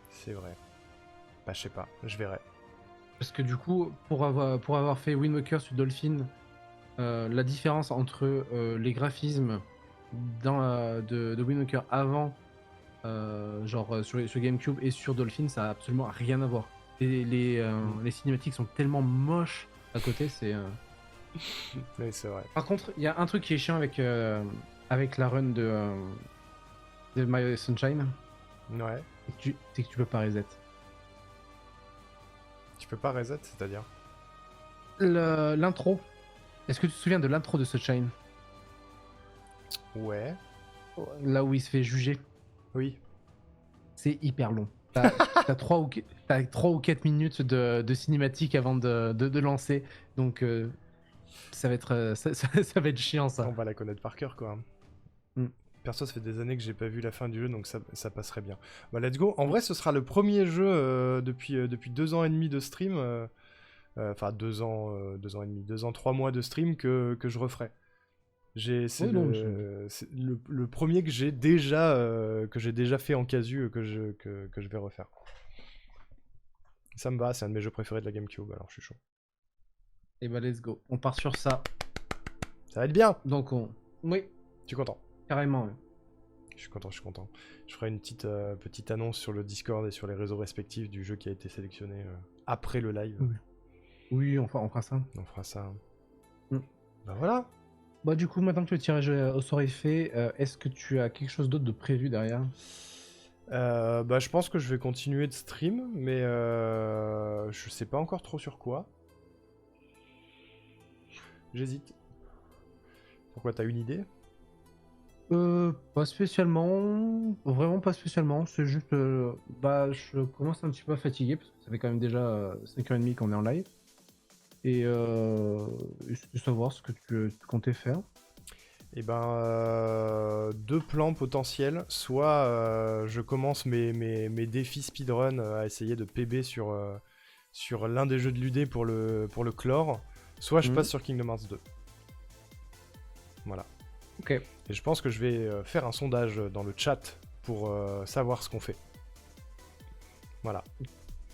C'est vrai. Bah, je sais pas, je verrai. Parce que du coup, pour avoir fait Wind Waker sur Dolphin, la différence entre les graphismes de Wind Waker avant, sur GameCube et sur Dolphin, ça a absolument rien à voir. Les cinématiques sont tellement moches à côté, c'est... Oui, c'est vrai. Par contre, il y a un truc qui est chiant avec la run de Mario Sunshine, Ouais. c'est que tu peux pas reset. Tu peux pas reset, c'est-à-dire? L'intro. Est-ce que tu te souviens de l'intro de Sunshine? Ouais. Là où il se fait juger. Oui. C'est hyper long. T'as 3 ou 4 minutes de cinématique avant de lancer. Donc ça va être ça va être chiant ça. On va la connaître par cœur, quoi. Mm. Perso, ça fait des années que j'ai pas vu la fin du jeu, donc ça passerait bien. Bah, let's go. En vrai, ce sera le premier jeu depuis 2 ans et demi de stream. Enfin, 2 ans et demi, 2 ans, 3 mois de stream que je referai. C'est Oui, non, le premier que j'ai déjà fait en casu que je vais refaire. Ça me va, c'est un de mes jeux préférés de la GameCube, alors je suis chaud. Et bah let's go. On part sur ça. Ça va être bien. Donc oui, Je suis content. carrément. Ouais. Je suis content, je suis content. Je ferai une petite annonce sur le Discord et sur les réseaux respectifs du jeu qui a été sélectionné après le live. Oui, on fera ça. On fera ça. Mm. Bah voilà. Bah du coup, maintenant que le tirage au sort est fait, est-ce que tu as quelque chose d'autre de prévu derrière? Bah je pense que je vais continuer de stream, mais je sais pas encore trop sur quoi. J'hésite. Pourquoi, t'as une idée? Pas spécialement, vraiment pas spécialement, c'est juste, bah je commence un petit peu à fatiguer, parce que ça fait quand même déjà 5h30 qu'on est en live, et de savoir ce que tu comptais faire. Eh ben, 2 plans potentiels. Soit je commence mes défis speedrun à essayer de PB sur l'un des jeux de l'UD pour le clore, soit je Mhm. passe sur Kingdom Hearts 2. Voilà. Ok. Et je pense que je vais faire un sondage dans le chat pour savoir ce qu'on fait. Voilà.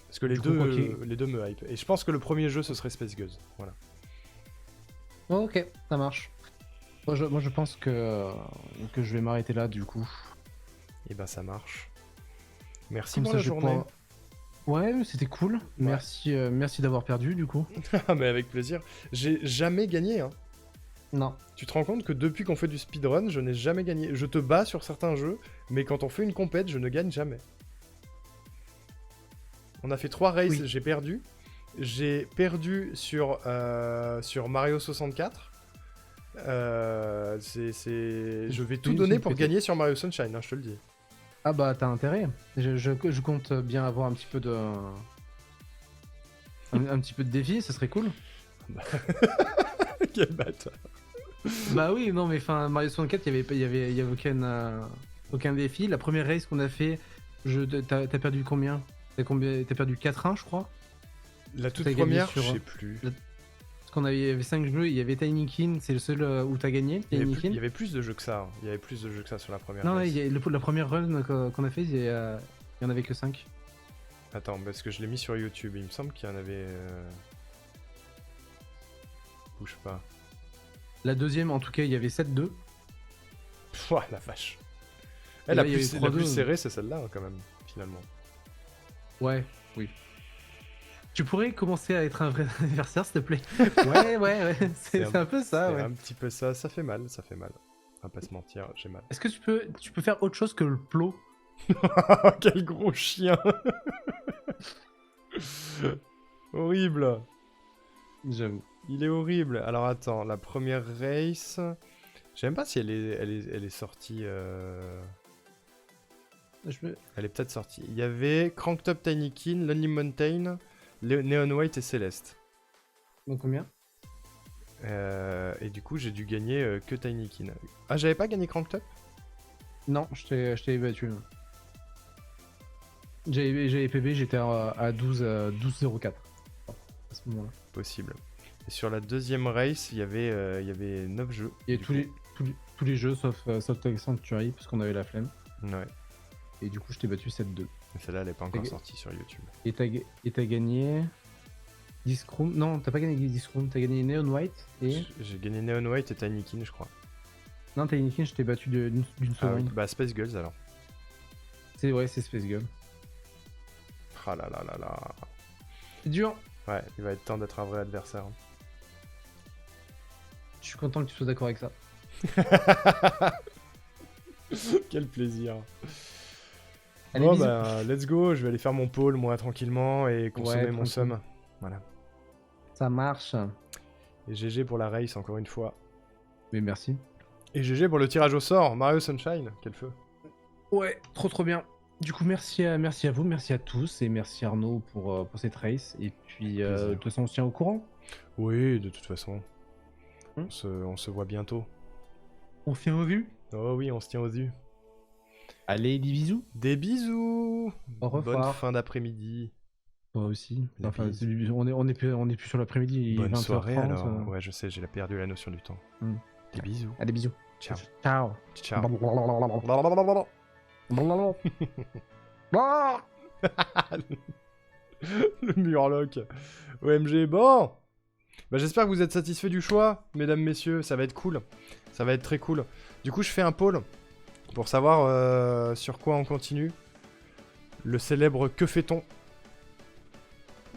Parce que les Du coup, deux me hype. Et je pense que le premier jeu, ce serait Space Ghost. Voilà. Ok, ça marche. Moi je pense que je vais m'arrêter là du coup. Et ben ça marche. Merci Comme pour ça, la je vais journée. Ouais, c'était cool. Merci d'avoir perdu du coup. Ah, mais avec plaisir. J'ai jamais gagné, hein. Non. Tu te rends compte que depuis qu'on fait du speedrun, je n'ai jamais gagné. Je te bats sur certains jeux, mais quand on fait une compète, je ne gagne jamais. On a fait 3 races, Oui. j'ai perdu. J'ai perdu sur Mario 64. Je vais tout Oui, donner c'est pour pété. gagner sur Mario Sunshine, hein, je te le dis. Ah bah t'as intérêt. Je compte bien avoir un petit peu de... un petit peu de défi, ça serait cool. Quel bâtard. Bah oui, non mais enfin Mario 64, il y avait aucun défi. La première race qu'on a fait, t'as perdu combien? T'as perdu 4-1 je crois. La toute T'as gagné première, sur- je sais plus. Parce il y avait 5 jeux, il y avait Tiny Kin, c'est le seul où t'as gagné, Il y Tiny avait Kin. plus- il y avait plus de jeux que ça. Hein. Il y avait plus de jeux que ça sur la première. Non, race. la première run qu'on a fait, il y en avait que 5. Attends, parce que je l'ai mis sur YouTube. Il me semble qu'il y en avait. Bouge pas. La deuxième, en tout cas, il y avait 7-2. Pouah, la vache. Et Elle, là, la il y avait plus, la 3-2. plus serrée, c'est celle-là, hein, quand même, finalement. Ouais, oui. Tu pourrais commencer à être un vrai anniversaire, s'il te plaît? Ouais. C'est un peu ça, C'est ouais. un petit peu ça. Ça fait mal, ça fait mal. On va pas se mentir, j'ai mal. Est-ce que tu peux faire autre chose que le plot? Quel gros chien. Horrible. J'avoue. Il est horrible. Alors attends, la première race... Je sais même pas si elle est sortie... Elle est peut-être sortie. Il y avait Cranktop Tinykin, Lonely Mountain, Neon White et Céleste. Donc combien? Et du coup, j'ai dû gagner que Tinykin. Ah, j'avais pas gagné Cranktop? Non, je t'ai battu. J'avais PB, j'étais à 12-0-4 à ce moment-là. Possible. Et sur la deuxième race, il y avait 9 jeux. Il y du avait coup. tous les jeux sauf Sanctuary parce qu'on avait la flemme. Ouais. Et du coup, je t'ai battu 7-2. Et celle-là, elle est pas encore Ok. sortie sur YouTube. Et t'as gagné Discroom. Non, t'as pas gagné Discroom, t'as gagné Neon White et. J'ai gagné Neon White et Tinykin, je crois. Non, t'as Nikin, je t'ai battu d'une Ah oui, seconde. bah Space Girls alors. C'est Space Girl. Ah là là là là. C'est dur. Ouais, il va être temps d'être un vrai adversaire. Je suis content que tu sois d'accord avec ça. Quel plaisir. Allez, Bon bisous. bah, let's go, je vais aller faire mon pôle moi tranquillement et consommer Ouais, mon tranquille. somme. Voilà. Ça marche. Et GG pour la race encore une fois. Mais merci. Et GG pour le tirage au sort, Mario Sunshine, quel feu. Ouais, trop bien. Du coup, merci à vous, merci à tous et merci Arnaud pour cette race. Et puis, Plaisir. de toute façon, on se tient au courant. Oui, de toute façon. Hmm. On se voit bientôt. On fait au vu. Oh oui, on se tient aux yeux. Allez, des bisous. Des bisous. Au revoir. Bonne fin d'après-midi. Toi aussi. Les Enfin, bises. on est plus sur l'après-midi. Il est Bonne 20h30. soirée alors. Ouais, je sais, j'ai perdu la notion du temps. Hmm. Des bisous. Allez, bisous. Ciao. Ciao. Ciao. Le murloc. OMG, bon. Bah, j'espère que vous êtes satisfaits du choix, mesdames, messieurs. Ça va être cool. Ça va être très cool. Du coup, je fais un poll pour savoir sur quoi on continue. Le célèbre que fait-on?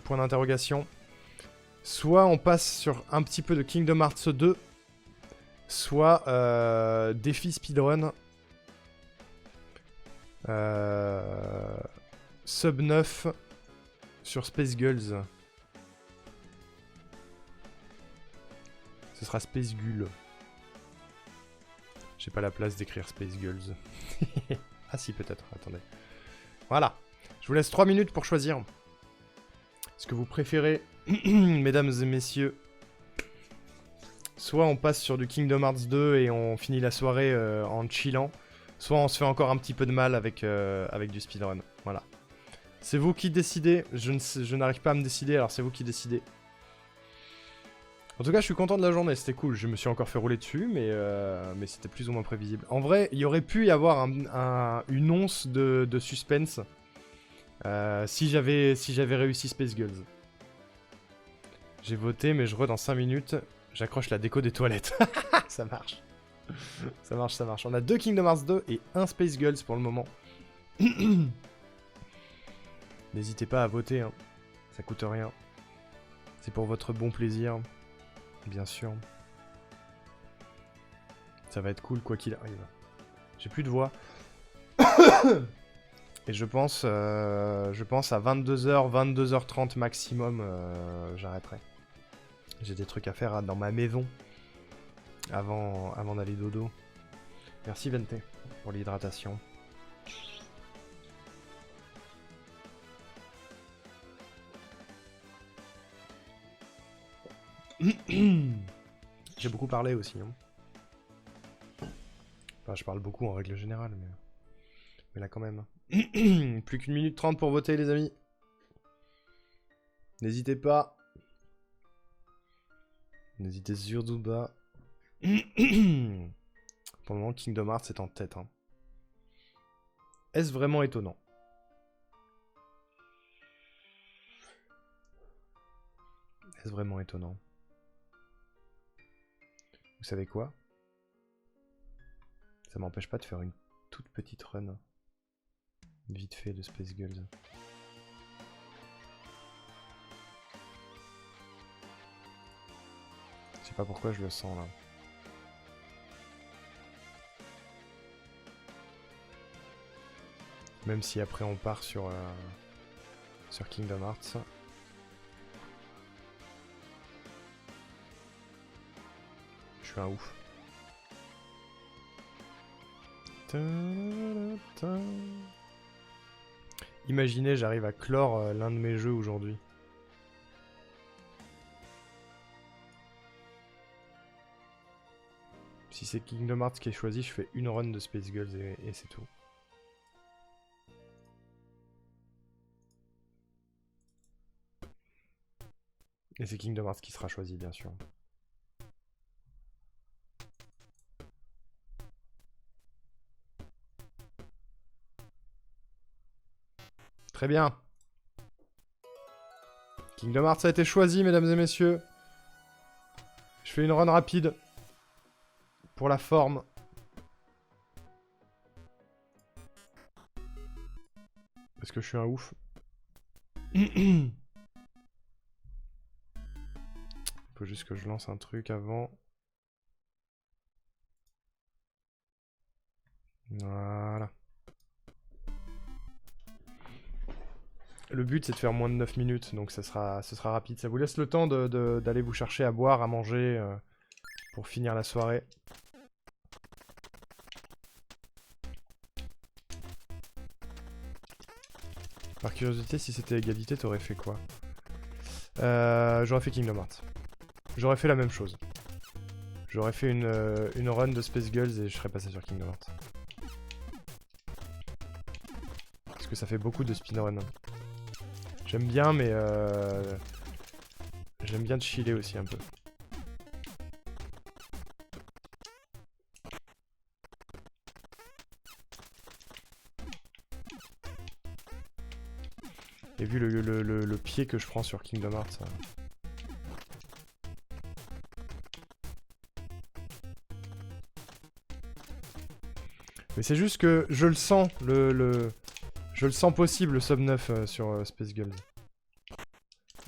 Point d'interrogation. Soit on passe sur un petit peu de Kingdom Hearts 2, soit défi speedrun. Sub 9 sur Space Girls. Ce sera Space Gull. J'ai pas la place d'écrire Space Girls. Ah si, peut-être, attendez. Voilà. Je vous laisse 3 minutes pour choisir ce que vous préférez, mesdames et messieurs. Soit on passe sur du Kingdom Hearts 2 et on finit la soirée en chillant, soit on se fait encore un petit peu de mal avec du speedrun. Voilà. C'est vous qui décidez. Je n'arrive pas à me décider, alors c'est vous qui décidez. En tout cas, je suis content de la journée, c'était cool. Je me suis encore fait rouler dessus, mais c'était plus ou moins prévisible. En vrai, il y aurait pu y avoir une once de suspense si j'avais réussi Space Girls. J'ai voté, mais je dans 5 minutes. J'accroche la déco des toilettes. Ça marche. Ça marche, ça marche. On a 2 Kingdom Hearts 2 et 1 Space Girls pour le moment. N'hésitez pas à voter, hein. Ça coûte rien. C'est pour votre bon plaisir. Bien sûr. Ça va être cool quoi qu'il arrive. J'ai plus de voix. Et je pense à 22h, 22h30 maximum, j'arrêterai. J'ai des trucs à faire dans ma maison. avant d'aller dodo. Merci Vente pour l'hydratation. J'ai beaucoup parlé aussi. Hein. Enfin, je parle beaucoup en règle générale, mais là quand même. Plus qu'1 minute 30 pour voter, les amis. N'hésitez pas. N'hésitez surtout pas. Pour le moment, Kingdom Hearts est en tête. Hein. Est-ce vraiment étonnant? Est-ce vraiment étonnant? Vous savez quoi? Ça m'empêche pas de faire une toute petite run. Vite fait de Space Girls. Je sais pas pourquoi je le sens là. Même si après on part sur Kingdom Hearts. Je suis un ouf. Imaginez, j'arrive à clore l'un de mes jeux aujourd'hui. Si c'est Kingdom Hearts qui est choisi, je fais une run de Space Girls et c'est tout. Et c'est Kingdom Hearts qui sera choisi, bien sûr. Très bien. Kingdom Hearts a été choisi, mesdames et messieurs. Je fais une run rapide. Pour la forme. Parce que je suis un ouf. Faut juste que je lance un truc avant. Voilà. Le but c'est de faire moins de 9 minutes, donc ce sera rapide. Ça vous laisse le temps d'aller vous chercher à boire, à manger, pour finir la soirée. Par curiosité, si c'était égalité, t'aurais fait quoi? J'aurais fait Kingdom Hearts. J'aurais fait la même chose. J'aurais fait une run de Space Girls et je serais passé sur Kingdom Hearts. Parce que ça fait beaucoup de speedrun. J'aime bien, mais j'aime bien de chiller aussi un peu. Et vu le pied que je prends sur Kingdom Hearts... Mais c'est juste que je le sens, je le sens possible, le sub 9 sur Space Girls.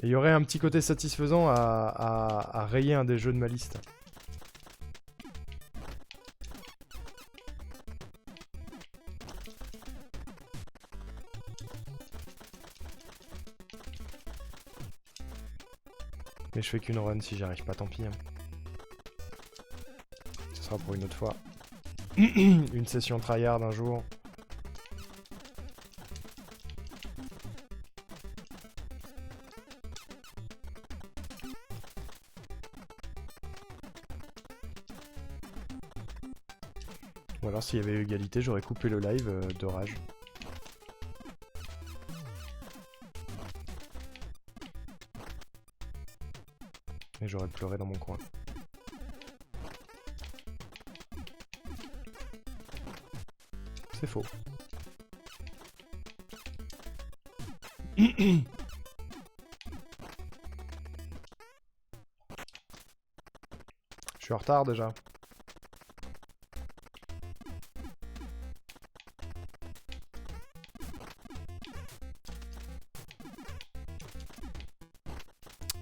Et il y aurait un petit côté satisfaisant à rayer un des jeux de ma liste. Mais je fais qu'une run, si j'y arrive pas, tant pis. Hein. Ce sera pour une autre fois. Une session tryhard un jour. Ou alors s'il y avait eu égalité, j'aurais coupé le live de rage. Et j'aurais pleuré dans mon coin. C'est faux. Je suis en retard déjà.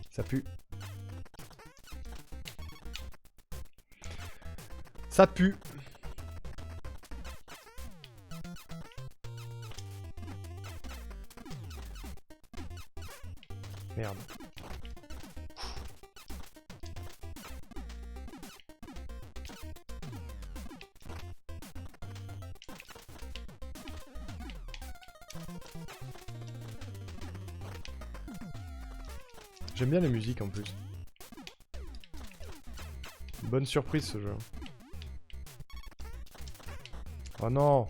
Ça pue. Ça pue. Merde. J'aime bien les musiques en plus. Bonne surprise ce jeu. Oh non!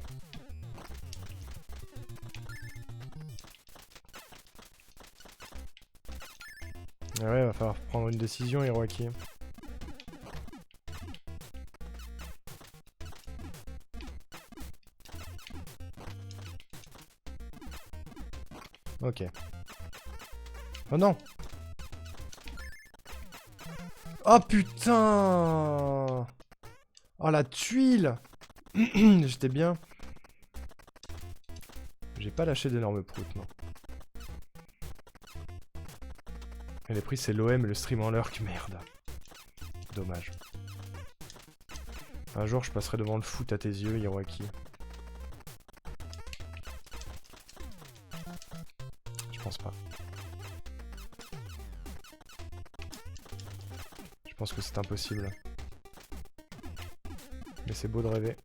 Ah ouais, va falloir prendre une décision, Hiroaki. Ok. Oh non! Oh putain! Oh la tuile! J'étais bien. J'ai pas lâché d'énormes proutes, non. Et les prix c'est l'OM et le stream en lurk, merde. Dommage. Un jour je passerai devant le foot à tes yeux, Hiroaki. Je pense pas. Je pense que c'est impossible. Mais c'est beau de rêver.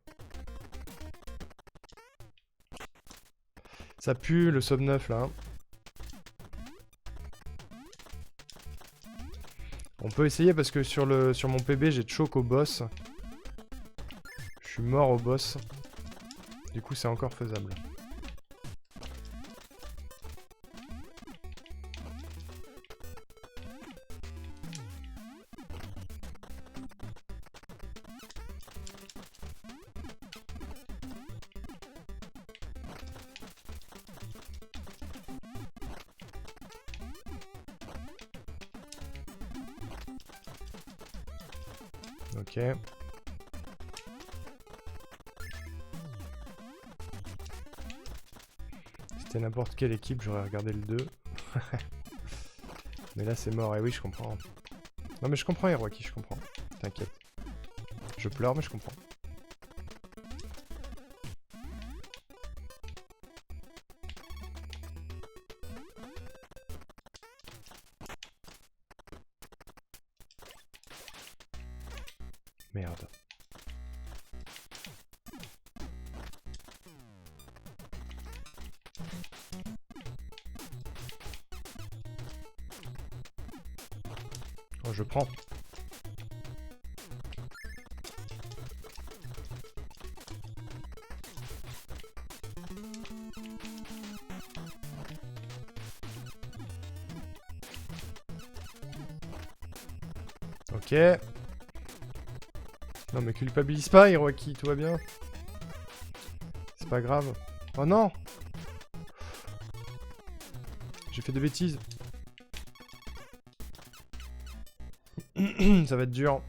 Ça pue le sub 9 là. On peut essayer parce que sur mon PB j'ai choke au boss. Je suis mort au boss. Du coup c'est encore faisable. Ok. Si c'était n'importe quelle équipe, j'aurais regardé le 2. Mais là c'est mort, et oui je comprends. Non mais je comprends Hiroaki, je comprends. T'inquiète. Je pleure mais je comprends. Merde. Oh, je prends. Ok. Non mais culpabilise pas Hiroaki, tout va bien. C'est pas grave. Oh non! J'ai fait des bêtises. Ça va être dur.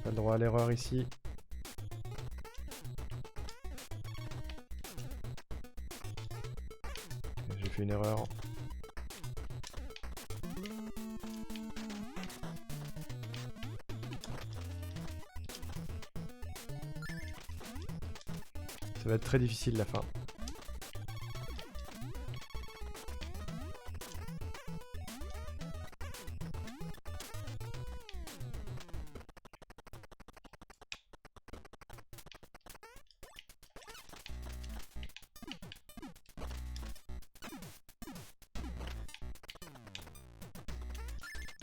Pas le droit à l'erreur ici. J'ai fait une erreur. Ça va être très difficile la fin.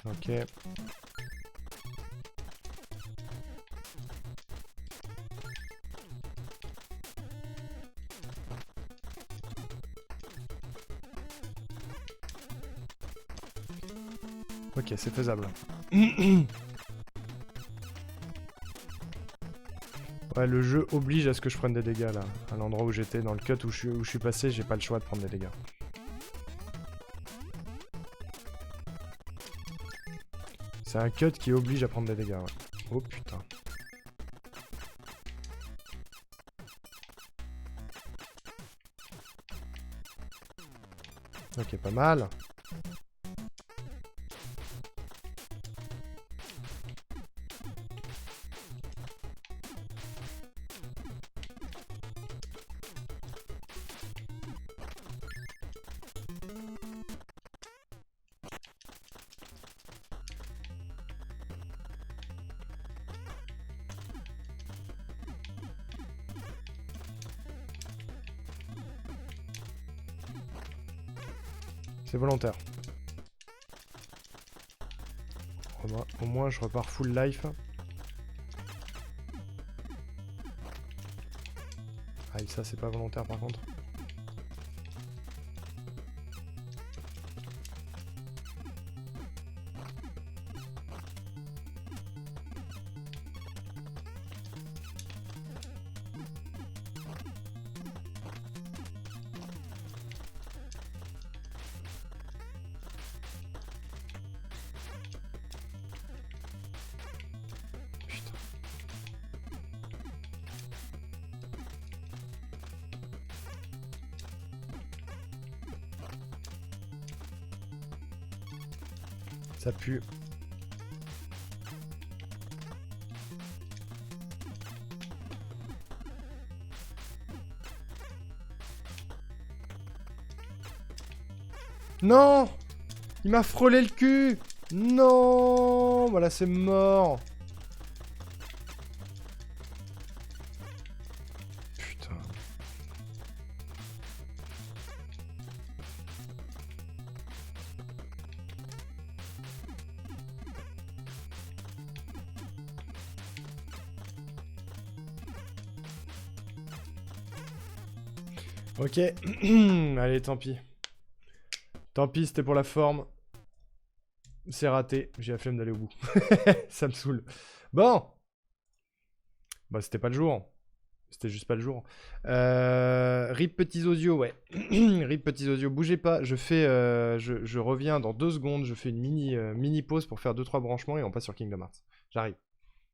Ok. Ok, c'est faisable. Ouais, le jeu oblige à ce que je prenne des dégâts là. À l'endroit où j'étais, dans le cut où je suis passé, j'ai pas le choix de prendre des dégâts. C'est un cut qui oblige à prendre des dégâts, ouais. Oh putain. Ok, pas mal. C'est volontaire. Au moins, je repars full life. Aïe, ça, c'est pas volontaire, par contre. Ça pue. Non! Il m'a frôlé le cul! Non! Voilà, c'est mort! Putain. Ok, allez, tant pis. Tant pis, c'était pour la forme. C'est raté, j'ai la flemme d'aller au bout. Ça me saoule. Bon. Bah, c'était pas le jour. C'était juste pas le jour. RIP petits osios, ouais. RIP petits osios, bougez pas. Je fais, je reviens dans 2 secondes. Je fais une mini pause pour faire 2-3 branchements et on passe sur Kingdom Hearts. J'arrive.